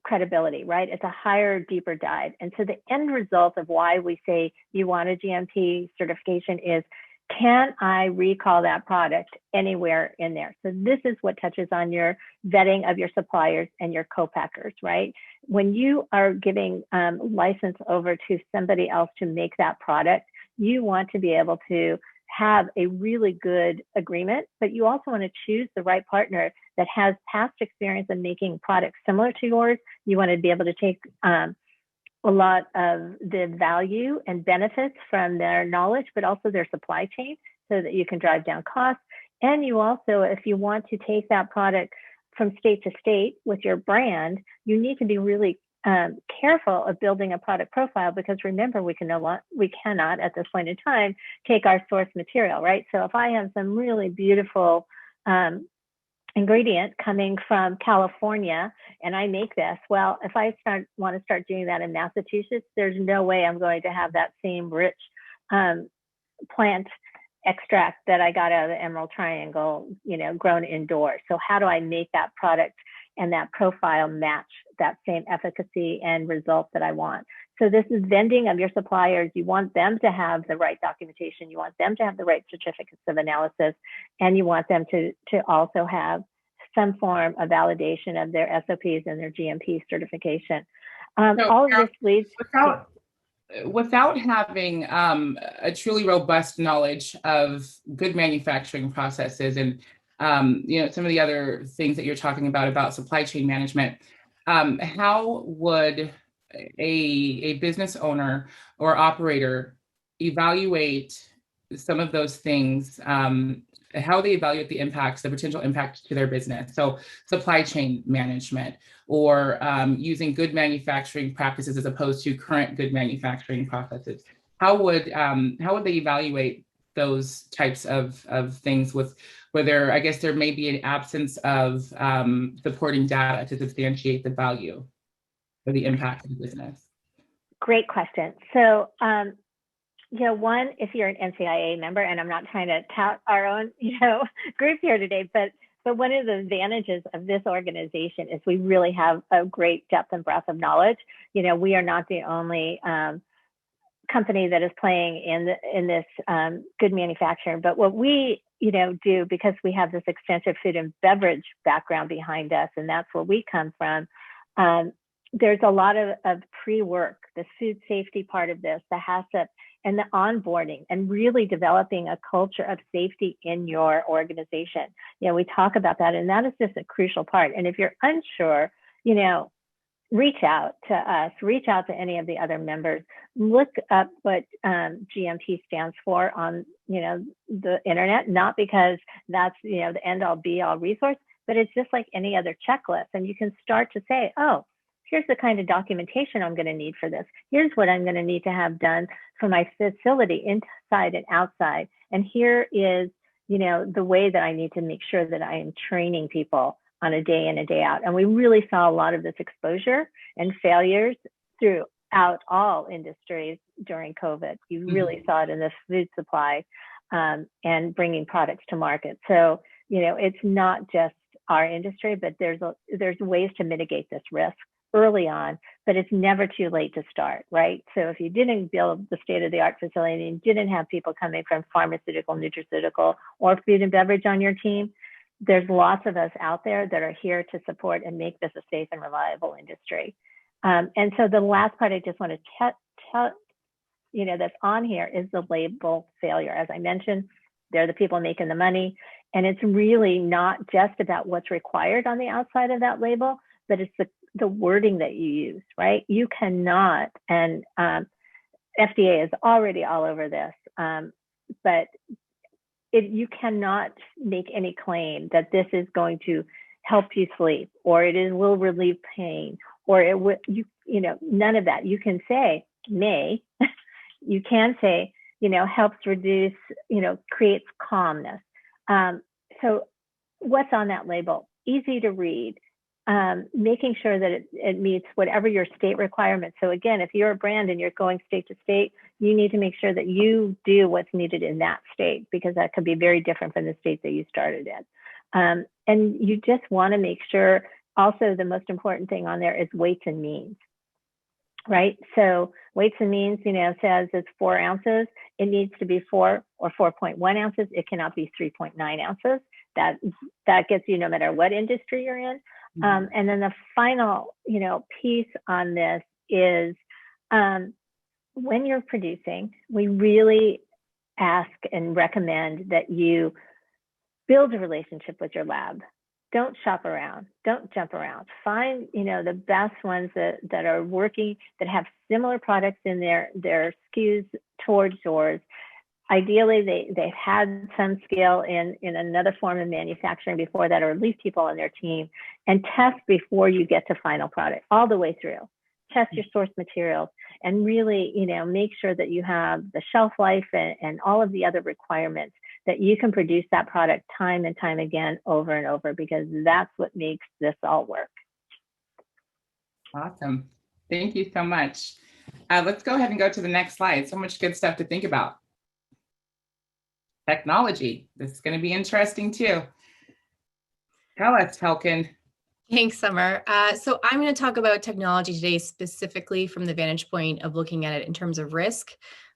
credibility, right? It's a higher, deeper dive. And so the end result of why we say you want a GMP certification is, can I recall that product anywhere in there? So this is what touches on your vetting of your suppliers and your co-packers, right? When you are giving license over to somebody else to make that product, you want to be able to have a really good agreement, but you also want to choose the right partner that has past experience in making products similar to yours. You want to be able to take a lot of the value and benefits from their knowledge, but also their supply chain, so that you can drive down costs. And you also, if you want to take that product from state to state with your brand, you need to be really careful of building a product profile, because remember, we cannot at this point in time take our source material, right? So if I have some really beautiful ingredient coming from California and I make this, well, if I want to start doing that in Massachusetts, there's no way I'm going to have that same rich plant extract that I got out of the Emerald Triangle, grown indoors. So how do I make that product and that profile match that same efficacy and results that I want? So this is vending of your suppliers. You want them to have the right documentation. You want them to have the right certificates of analysis, and you want them to also have some form of validation of their SOPs and their GMP certification. So, all of this leads without having a truly robust knowledge of good manufacturing processes and some of the other things that you're talking about supply chain management, how would a business owner or operator evaluate some of those things? How they evaluate the potential impacts to their business. So supply chain management, or using good manufacturing practices as opposed to current good manufacturing processes. How would they evaluate those types of things with whether, I guess, there may be an absence of supporting data to substantiate the value or the impact of the business? Great question. So, one, if you're an NCIA member, and I'm not trying to tout our own, group here today, but one of the advantages of this organization is we really have a great depth and breadth of knowledge. We are not the only company that is playing in this good manufacturing, but what we do, because we have this extensive food and beverage background behind us, and that's where we come from. There's a lot of pre-work, the food safety part of this, the HACCP, and the onboarding, and really developing a culture of safety in your organization. We talk about that, and that is just a crucial part. And if you're unsure, reach out to us, reach out to any of the other members, look up what GMP stands for on, the internet, not because that's, the end all be all resource, but it's just like any other checklist. And you can start to say, oh, here's the kind of documentation I'm going to need for this. Here's what I'm going to need to have done for my facility inside and outside. And here is, the way that I need to make sure that I am training people on a day in and day out. And we really saw a lot of this exposure and failures throughout all industries during COVID. You really saw it in the food supply and bringing products to market. So, it's not just our industry, but there's ways to mitigate this risk early on, but it's never too late to start, right? So if you didn't build the state-of-the-art facility and didn't have people coming from pharmaceutical, nutraceutical, or food and beverage on your team, there's lots of us out there that are here to support and make this a safe and reliable industry. And so the last part I just want to tell, that's on here is the label failure. As I mentioned, they're the people making the money, and it's really not just about what's required on the outside of that label, but it's the wording that you use, right? You cannot, and FDA is already all over this, but you cannot make any claim that this is going to help you sleep, or it will relieve pain, or it will, none of that. You can say may, you can say, helps reduce, creates calmness. So what's on that label? Easy to read. Making sure that it meets whatever your state requirements. So again, if you're a brand and you're going state to state, you need to make sure that you do what's needed in that state, because that could be very different from the state that you started in. And you just want to make sure, also the most important thing on there is weights and means, right? So weights and means, says it's 4 ounces. It needs to be 4 or 4.1 ounces. It cannot be 3.9 ounces. That gets you no matter what industry you're in. And then the final, piece on this is when you're producing, we really ask and recommend that you build a relationship with your lab. Don't shop around. Don't jump around. Find, the best ones that are working, that have similar products in their SKUs towards yours. Ideally, they've had some skill in another form of manufacturing before that, or at least people on their team, and test before you get to final product, all the way through. Test your source materials, and really, make sure that you have the shelf life and all of the other requirements that you can produce that product time and time again, over and over, because that's what makes this all work. Awesome. Thank you so much. Let's go ahead and go to the next slide. So much good stuff to think about. Technology. This is going to be interesting too. Tell us, Helkin. Thanks, Summer. So I'm going to talk about technology today, specifically from the vantage point of looking at it in terms of risk.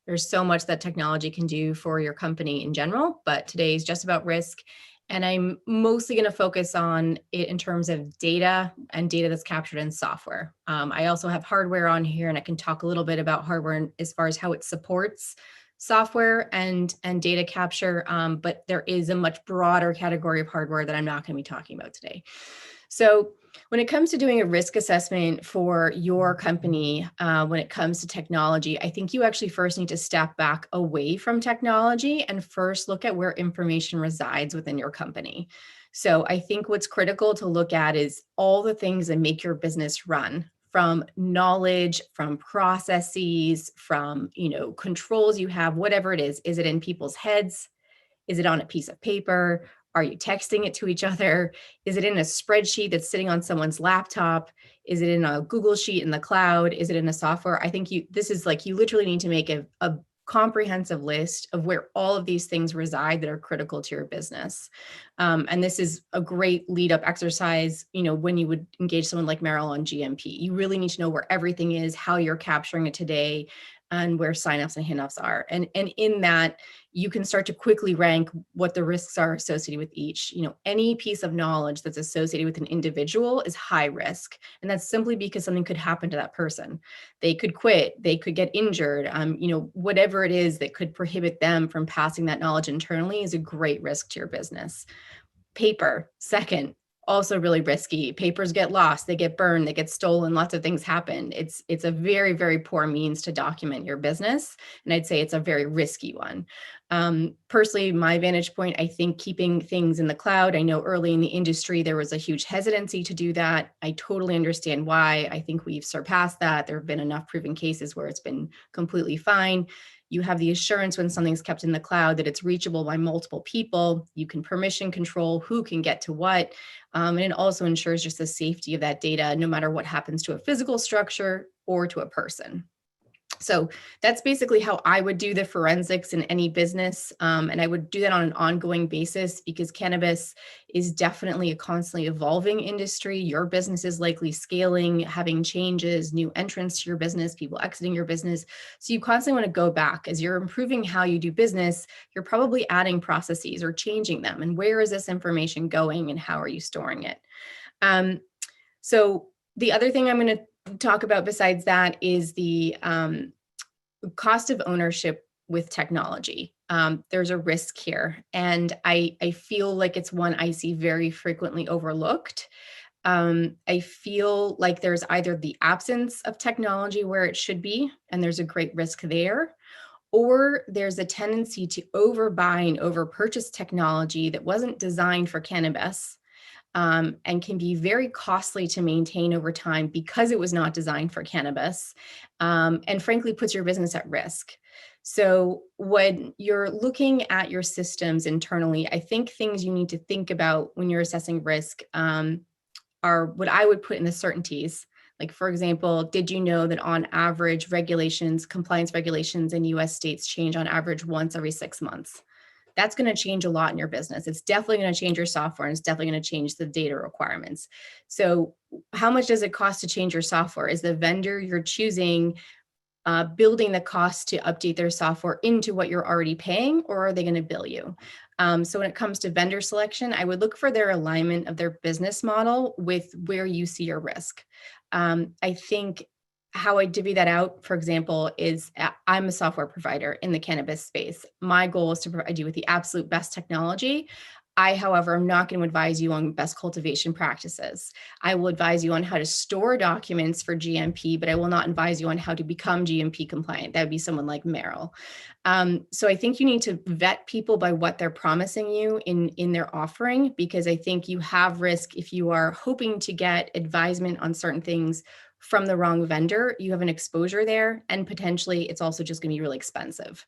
There's so much that technology can do for your company in general, but today is just about risk. And I'm mostly going to focus on it in terms of data and data that's captured in software. I also have hardware on here, and I can talk a little bit about hardware as far as how it supports software and data capture, but there is a much broader category of hardware that I'm not going to be talking about today. So when it comes to doing a risk assessment for your company, when it comes to technology, I think you actually first need to step back away from technology and first look at where information resides within your company. So I think what's critical to look at is all the things that make your business run, from knowledge, from processes, from, controls you have, whatever it is. Is it in people's heads? Is it on a piece of paper? Are you texting it to each other? Is it in a spreadsheet that's sitting on someone's laptop? Is it in a Google Sheet in the cloud? Is it in a software? I think this is like, you literally need to make a comprehensive list of where all of these things reside that are critical to your business. And this is a great lead up exercise, when you would engage someone like Merril on GMP. You really need to know where everything is, how you're capturing it today, and where signups and handoffs are. And in that, you can start to quickly rank what the risks are associated with each. Any piece of knowledge that's associated with an individual is high risk. And that's simply because something could happen to that person. They could quit, they could get injured, whatever it is that could prohibit them from passing that knowledge internally is a great risk to your business. Paper, second, also really risky. Papers get lost, they get burned, they get stolen, lots of things happen. It's a very, very poor means to document your business. And I'd say it's a very risky one. Personally, my vantage point, I think keeping things in the cloud, I know early in the industry, there was a huge hesitancy to do that. I totally understand why. I think we've surpassed that. There have been enough proven cases where it's been completely fine. You have the assurance when something's kept in the cloud that it's reachable by multiple people. You can permission control who can get to what. And it also ensures just the safety of that data, no matter what happens to a physical structure or to a person. So that's basically how I would do the forensics in any business. And I would do that on an ongoing basis because cannabis is definitely a constantly evolving industry. Your business is likely scaling, having changes, new entrants to your business, people exiting your business. So you constantly want to go back. As you're improving how you do business, you're probably adding processes or changing them. And where is this information going and how are you storing it? So the other thing I'm going to talk about besides that is the cost of ownership with technology. There's a risk here, and I feel like it's one I see very frequently overlooked. I feel like there's either the absence of technology where it should be, and there's a great risk there, or there's a tendency to overbuy and overpurchase technology that wasn't designed for cannabis. And can be very costly to maintain over time because it was not designed for cannabis, and frankly puts your business at risk. So when you're looking at your systems internally, I think things you need to think about when you're assessing risk are what I would put in the certainties. Like, for example, did you know that on average compliance regulations in US states change on average once every 6 months? That's going to change a lot in your business. It's definitely going to change your software, and it's definitely going to change the data requirements. So how much does it cost to change your software? Is the vendor you're choosing building the cost to update their software into what you're already paying, or are they going to bill you? So when it comes to vendor selection, I would look for their alignment of their business model with where you see your risk. I think how I divvy that out, for example, is I'm a software provider in the cannabis space. My goal is to provide you with the absolute best technology. I, however, am not going to advise you on best cultivation practices. I will advise you on how to store documents for GMP, but I will not advise you on how to become GMP compliant. That would be someone like Merril. So I think you need to vet people by what they're promising you in their offering, because I think you have risk if you are hoping to get advisement on certain things from the wrong vendor. You have an exposure there, and potentially it's also just going to be really expensive.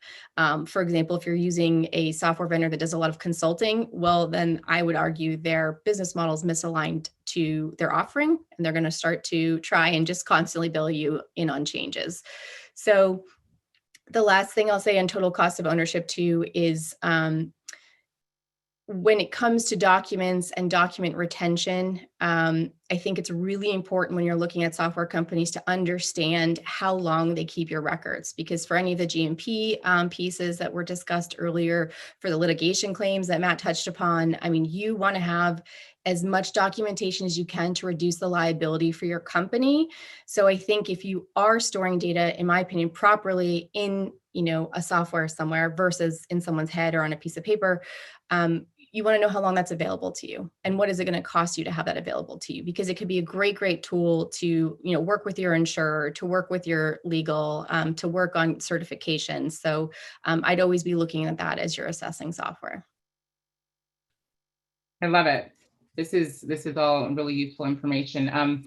For example, if you're using a software vendor that does a lot of consulting, well, then I would argue their business model is misaligned to their offering, and they're going to start to try and just constantly bill you in on changes. So the last thing I'll say on total cost of ownership too is when it comes to documents and document retention, I think it's really important when you're looking at software companies to understand how long they keep your records, because for any of the GMP pieces that were discussed earlier, for the litigation claims that Matt touched upon, I mean, you want to have as much documentation as you can to reduce the liability for your company. So I think if you are storing data, in my opinion, properly in, a software somewhere versus in someone's head or on a piece of paper, you want to know how long that's available to you and what is it going to cost you to have that available to you, because it could be a great tool to, work with your insurer, to work with your legal, to work on certifications. So I'd always be looking at that as you're assessing software. I love it. This is all really useful information.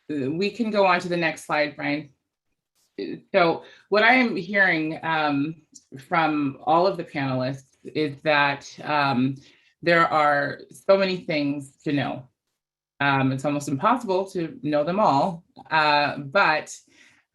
We can go on to the next slide, Brian. So what I am hearing from all of the panelists is that there are so many things to know. It's almost impossible to know them all, but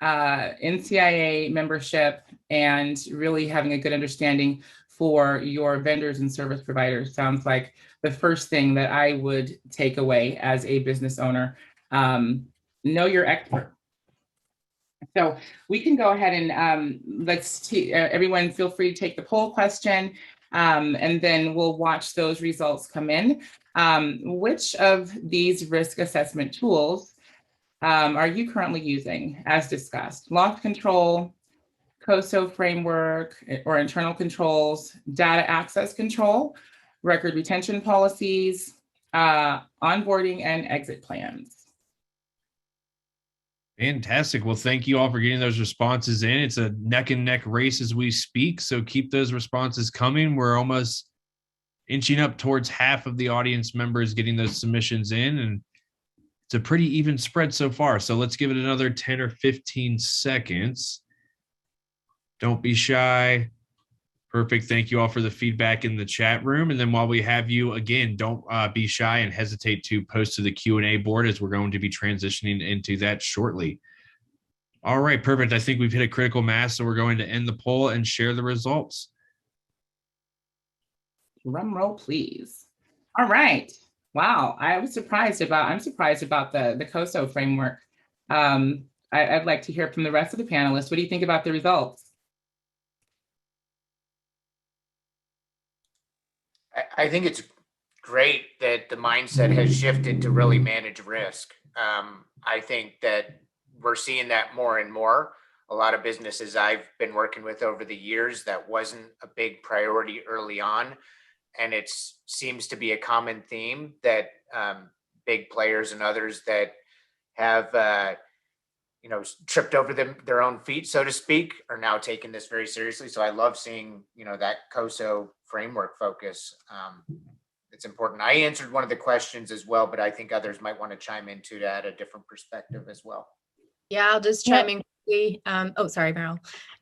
NCIA membership and really having a good understanding for your vendors and service providers sounds like the first thing that I would take away as a business owner. Know your expert. So we can go ahead and everyone feel free to take the poll question, and then we'll watch those results come in. Which of these risk assessment tools are you currently using as discussed? Loss control, COSO framework or internal controls, data access control, record retention policies, onboarding and exit plans. Fantastic. Well, thank you all for getting those responses in. It's a neck and neck race as we speak, so keep those responses coming. We're almost inching up towards half of the audience members getting those submissions in, and it's a pretty even spread so far. So let's give it another 10 or 15 seconds. Don't be shy. Perfect. Thank you all for the feedback in the chat room. And then while we have you, again, don't be shy and hesitate to post to the Q&A board, as we're going to be transitioning into that shortly. All right, perfect. I think we've hit a critical mass, so we're going to end the poll and share the results. Drum roll, please. All right. Wow. I'm surprised about the COSO framework. I'd like to hear from the rest of the panelists. What do you think about the results? I think it's great that the mindset has shifted to really manage risk. I think that we're seeing that more and more. A lot of businesses I've been working with over the years, that wasn't a big priority early on. And it seems to be a common theme that big players and others that have tripped over their own feet, so to speak, are now taking this very seriously. So I love seeing, that COSO framework focus. It's important. I answered one of the questions as well, but I think others might want to chime in to add a different perspective as well. Yeah, I'll just chime in quickly. Sorry, Merril.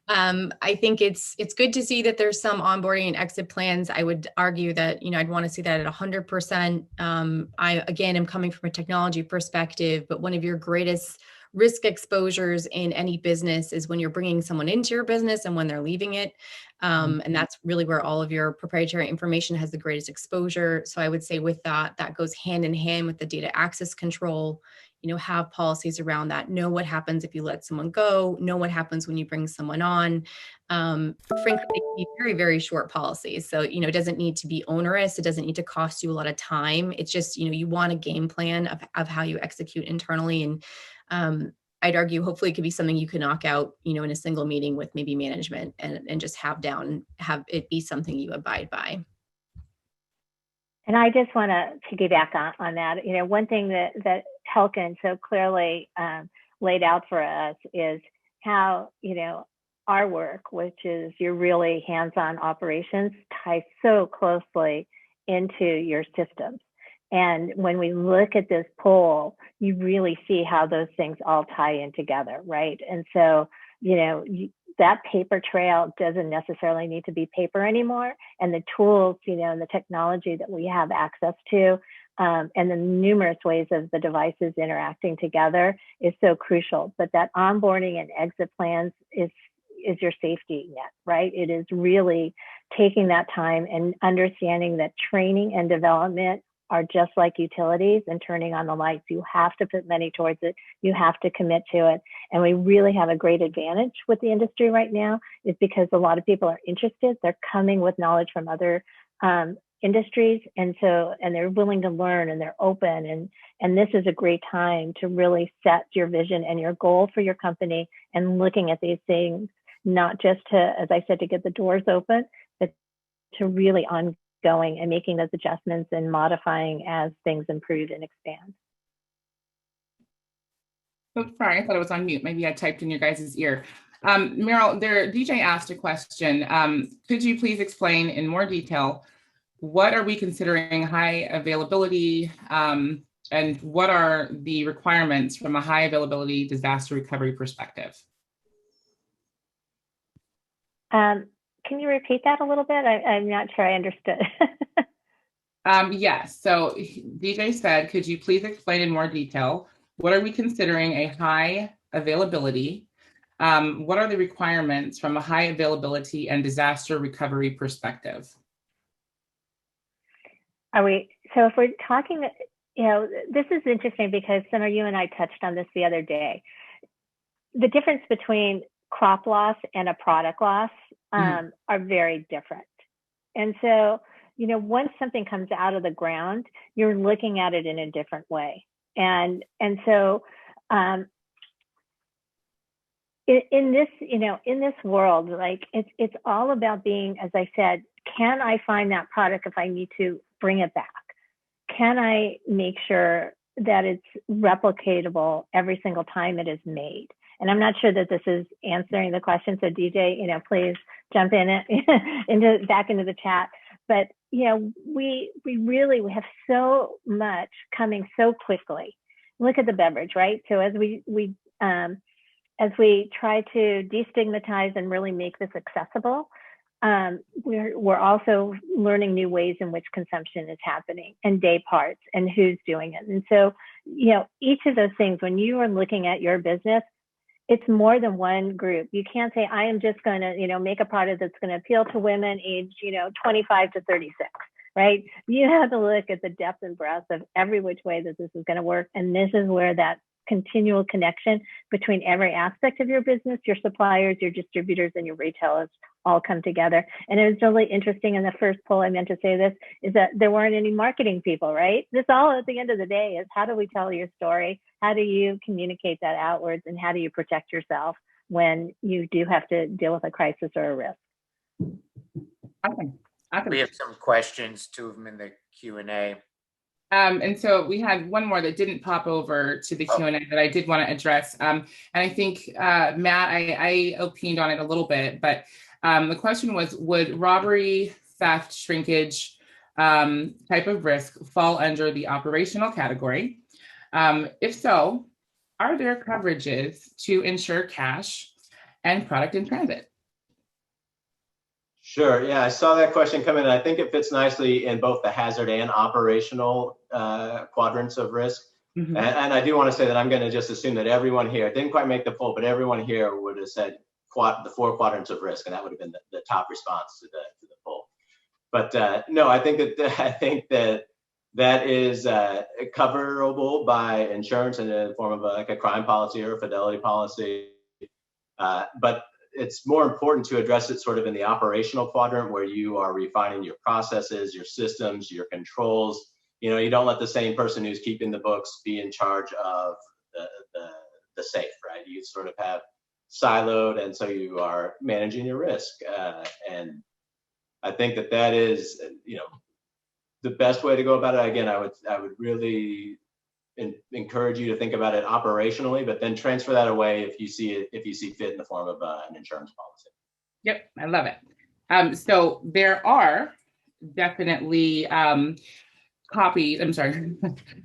I think it's good to see that there's some onboarding and exit plans. I would argue that, I'd want to see that at 100%. I, again, am coming from a technology perspective, but one of your greatest risk exposures in any business is when you're bringing someone into your business and when they're leaving it. And that's really where all of your proprietary information has the greatest exposure. So I would say with that goes hand in hand with the data access control. Have policies around that. Know what happens if you let someone go. Know what happens when you bring someone on. Frankly, they can be very, very short policies. So, it doesn't need to be onerous. It doesn't need to cost you a lot of time. It's just, you want a game plan of how you execute internally. And I'd argue hopefully it could be something you can knock out, in a single meeting with maybe management and just have it be something you abide by. And I just want to piggyback on that. One thing that Helkin so clearly laid out for us is how, our work, which is your really hands-on operations, ties so closely into your systems. And when we look at this poll, you really see how those things all tie in together, right? And so, that paper trail doesn't necessarily need to be paper anymore. And the tools, and the technology that we have access to, and the numerous ways of the devices interacting together is so crucial. But that onboarding and exit plans is your safety net, right? It is really taking that time and understanding that training and development are just like utilities and turning on the lights. You have to put money towards it. You have to commit to it. And we really have a great advantage with the industry right now, is because a lot of people are interested. They're coming with knowledge from other industries. And they're willing to learn, and they're open. And this is a great time to really set your vision and your goal for your company, and looking at these things, not just to, as I said, to get the doors open, but to really ongoing and making those adjustments and modifying as things improve and expand. Oh, sorry, I thought I was on mute. Maybe I typed in your guys' ear. Merril, DJ asked a question. Could you please explain in more detail, what are we considering high availability, and what are the requirements from a high availability disaster recovery perspective? Can you repeat that a little bit? I'm not sure I understood. Yes, so DJ said, could you please explain in more detail, what are we considering a high availability? What are the requirements from a high availability and disaster recovery perspective? So if we're talking, this is interesting because Summer, you and I touched on this the other day. The difference between crop loss and a product loss are very different. And so, once something comes out of the ground, you're looking at it in a different way. And so in this world, like it's all about being, as I said, can I find that product if I need to bring it back? Can I make sure that it's replicatable every single time it is made? And I'm not sure that this is answering the question. So DJ, please jump in back into the chat. But we have so much coming so quickly. Look at the beverage, right? So as we try to destigmatize and really make this accessible, we're also learning new ways in which consumption is happening, and day parts, and who's doing it. And so, each of those things, when you are looking at your business, it's more than one group. You can't say, I am just going to, make a product that's going to appeal to women aged, 25 to 36, right? You have to look at the depth and breadth of every which way that this is going to work. And this is where that continual connection between every aspect of your business, your suppliers, your distributors, and your retailers all come together. And it was really interesting in the first poll, I meant to say this, is that there weren't any marketing people, right? This all at the end of the day is, how do we tell your story? How do you communicate that outwards? And how do you protect yourself when you do have to deal with a crisis or a risk? We have some questions, 2 of them in the Q&A. And so we had one more that didn't pop over to the Q&A that I did want to address. And I think, Matt, I opined on it a little bit, but the question was, would robbery, theft, shrinkage type of risk fall under the operational category? If so, are there coverages to ensure cash and product in transit? Sure. Yeah, I saw that question come in. I think it fits nicely in both the hazard and operational quadrants of risk. Mm-hmm. And I do want to say that I'm going to just assume that everyone here didn't quite make the poll, but everyone here would have said the 4 quadrants of risk, and that would have been the top response to the poll. But no, I think that is coverable by insurance in the form of like a crime policy or a fidelity policy. But it's more important to address it sort of in the operational quadrant, where you are refining your processes, your systems, your controls. You don't let the same person who's keeping the books be in charge of the safe, right? You sort of have siloed, and so you are managing your risk. And I think that is, the best way to go about it. Again, I would really encourage you to think about it operationally, but then transfer that away if you see fit in the form of an insurance policy. Yep, I love it. So there are definitely copies. I'm sorry,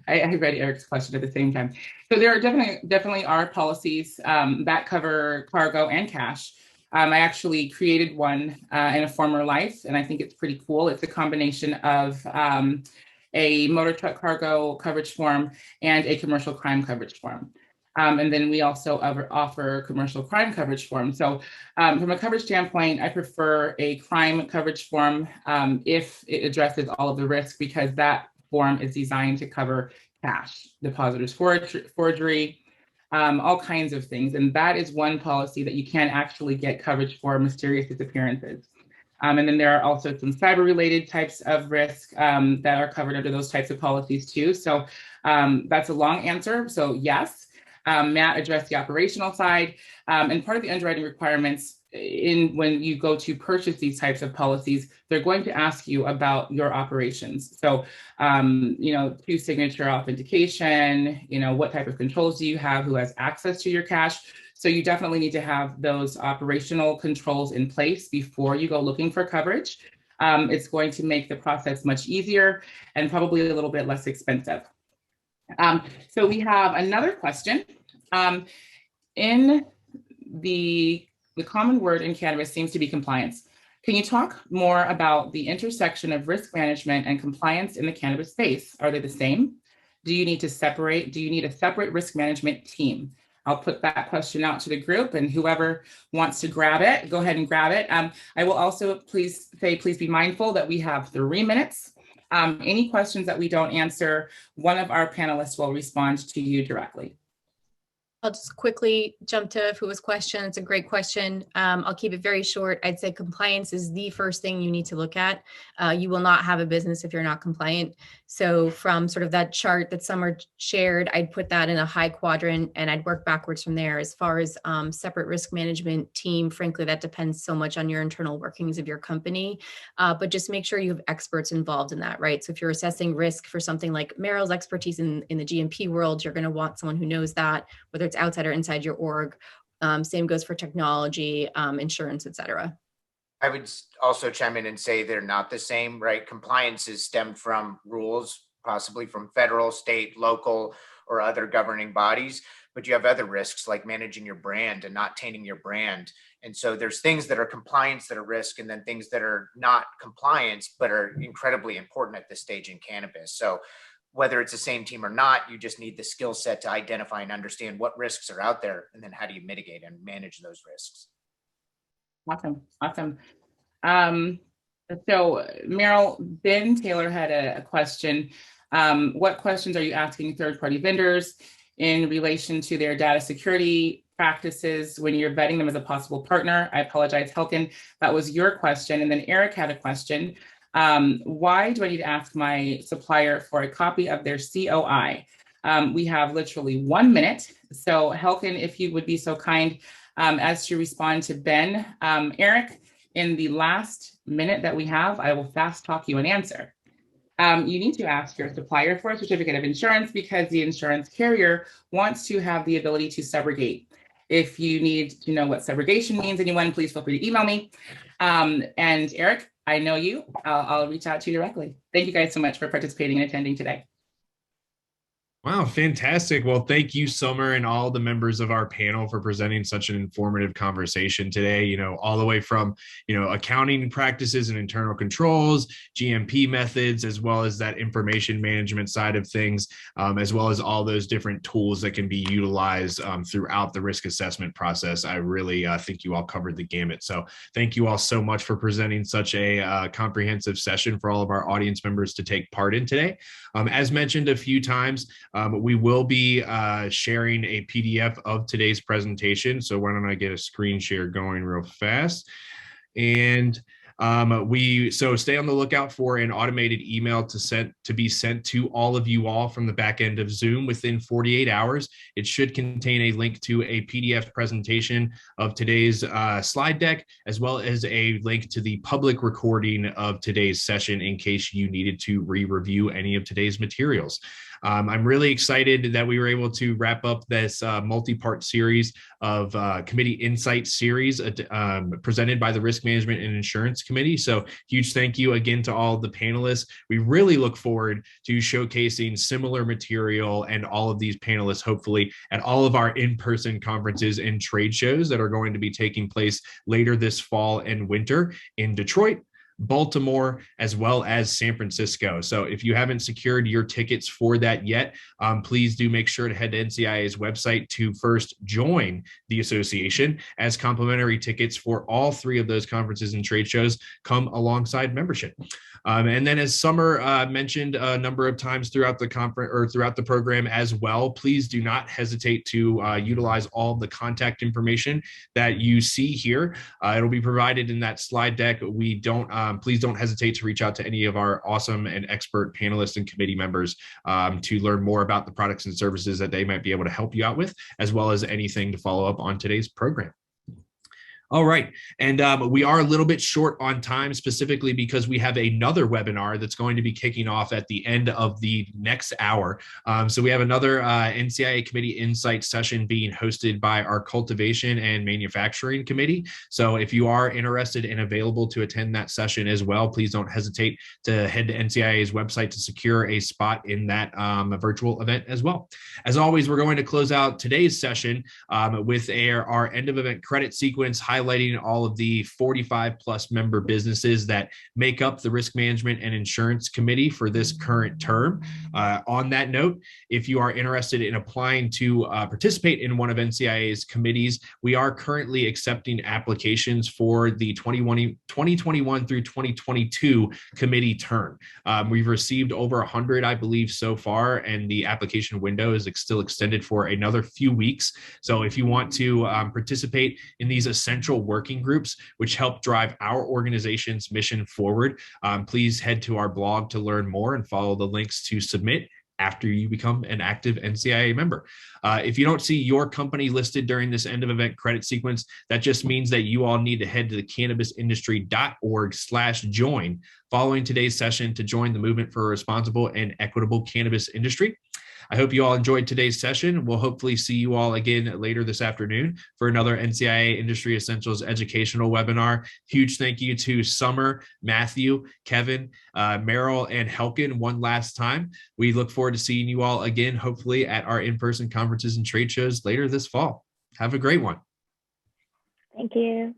I read Eric's question at the same time. So there are definitely are policies that cover cargo and cash. I actually created one in a former life, and I think it's pretty cool. It's a combination of a motor truck cargo coverage form and a commercial crime coverage form. And then we also offer commercial crime coverage form. So from a coverage standpoint, I prefer a crime coverage form if it addresses all of the risk, because that form is designed to cover cash, depositors forgery, all kinds of things. And that is one policy that you can actually get coverage for mysterious disappearances. And then there are also some cyber-related types of risk that are covered under those types of policies too. So that's a long answer. So yes, Matt addressed the operational side, and part of the underwriting requirements when you go to purchase these types of policies, they're going to ask you about your operations. So, two-signature authentication, what type of controls do you have, who has access to your cash. So you definitely need to have those operational controls in place before you go looking for coverage. It's going to make the process much easier and probably a little bit less expensive. So we have another question. In the common word in cannabis seems to be compliance. Can you talk more about the intersection of risk management and compliance in the cannabis space? Are they the same? Do you need a separate risk management team? I'll put that question out to the group, and whoever wants to grab it, go ahead and grab it. I will also please be mindful that we have 3 minutes. Any questions that we don't answer, one of our panelists will respond to you directly. I'll just quickly jump to Fua's question. It's a great question. I'll keep it very short. I'd say compliance is the first thing you need to look at. You will not have a business if you're not compliant. So from sort of that chart that Summer shared, I'd put that in a high quadrant and I'd work backwards from there. As far as separate risk management team, frankly, that depends so much on your internal workings of your company. But just make sure you have experts involved in that, right? So if you're assessing risk for something like Merril's expertise in the GMP world, you're going to want someone who knows that, whether it's outside or inside your org. Same goes for technology, insurance, et cetera. I would also chime in and say they're not the same, right? Compliance is stemmed from rules, possibly from federal, state, local, or other governing bodies. But you have other risks like managing your brand and not tainting your brand. And so there's things that are compliance that are risk, and then things that are not compliance, but are incredibly important at this stage in cannabis. So whether it's the same team or not, you just need the skill set to identify and understand what risks are out there, and then how do you mitigate and manage those risks. Awesome. So Merril, Ben Taylor had a question. What questions are you asking third-party vendors in relation to their data security practices when you're vetting them as a possible partner? I apologize, Helkin, that was your question. And then Eric had a question. Why do I need to ask my supplier for a copy of their COI? We have literally 1 minute. So Helkin, if you would be so kind as to respond to Ben. Eric, in the last minute that we have, I will fast talk you an answer. You need to ask your supplier for a certificate of insurance because the insurance carrier wants to have the ability to subrogate. If you need to know what subrogation means, anyone, please feel free to email me. And Eric, I know you. I'll reach out to you directly. Thank you guys so much for participating and attending today. Wow, fantastic. Well, thank you, Summer, and all the members of our panel for presenting such an informative conversation today, all the way from, accounting practices and internal controls, GMP methods, as well as that information management side of things, as well as all those different tools that can be utilized throughout the risk assessment process. I really think you all covered the gamut. So thank you all so much for presenting such a comprehensive session for all of our audience members to take part in today. As mentioned a few times, we will be sharing a PDF of today's presentation. So why don't I get a screen share going real fast? And so stay on the lookout for an automated email to be sent to all of you all from the back end of Zoom within 48 hours. It should contain a link to a PDF presentation of today's slide deck, as well as a link to the public recording of today's session in case you needed to re-review any of today's materials. I'm really excited that we were able to wrap up this multi-part series of Committee Insights series presented by the Risk Management and Insurance Committee. So huge thank you again to all the panelists. We really look forward to showcasing similar material and all of these panelists, hopefully, at all of our in-person conferences and trade shows that are going to be taking place later this fall and winter in Detroit, Baltimore, as well as San Francisco. So if you haven't secured your tickets for that yet, please do make sure to head to NCIA's website to first join the association, as complimentary tickets for all 3 of those conferences and trade shows come alongside membership. And then, as Summer mentioned a number of times throughout the conference or throughout the program as well, please do not hesitate to utilize all the contact information that you see here. It'll be provided in that slide deck. Please don't hesitate to reach out to any of our awesome and expert panelists and committee members to learn more about the products and services that they might be able to help you out with, as well as anything to follow up on today's program. All right, and we are a little bit short on time, specifically because we have another webinar that's going to be kicking off at the end of the next hour. So we have another NCIA Committee Insights session being hosted by our Cultivation and Manufacturing Committee. So if you are interested and available to attend that session as well, please don't hesitate to head to NCIA's website to secure a spot in that virtual event as well. As always, we're going to close out today's session with our end of event credit sequence, highlighting all of the 45 plus member businesses that make up the Risk Management and Insurance Committee for this current term. On that note, if you are interested in applying to participate in one of NCIA's committees, we are currently accepting applications for the 2021 through 2022 committee term. We've received over 100, I believe, so far, and the application window is still extended for another few weeks. So if you want to participate in these essential working groups, which help drive our organization's mission forward, please head to our blog to learn more and follow the links to submit after you become an active NCIA member. If you don't see your company listed during this end of event credit sequence, that just means that you all need to head to the cannabisindustry.org/join following today's session to join the movement for a responsible and equitable cannabis industry. I hope you all enjoyed today's session. We'll hopefully see you all again later this afternoon for another NCIA Industry Essentials educational webinar. Huge thank you to Summer, Matthew, Kevin, Merril, and Helkin one last time. We look forward to seeing you all again, hopefully at our in-person conferences and trade shows later this fall. Have a great one. Thank you.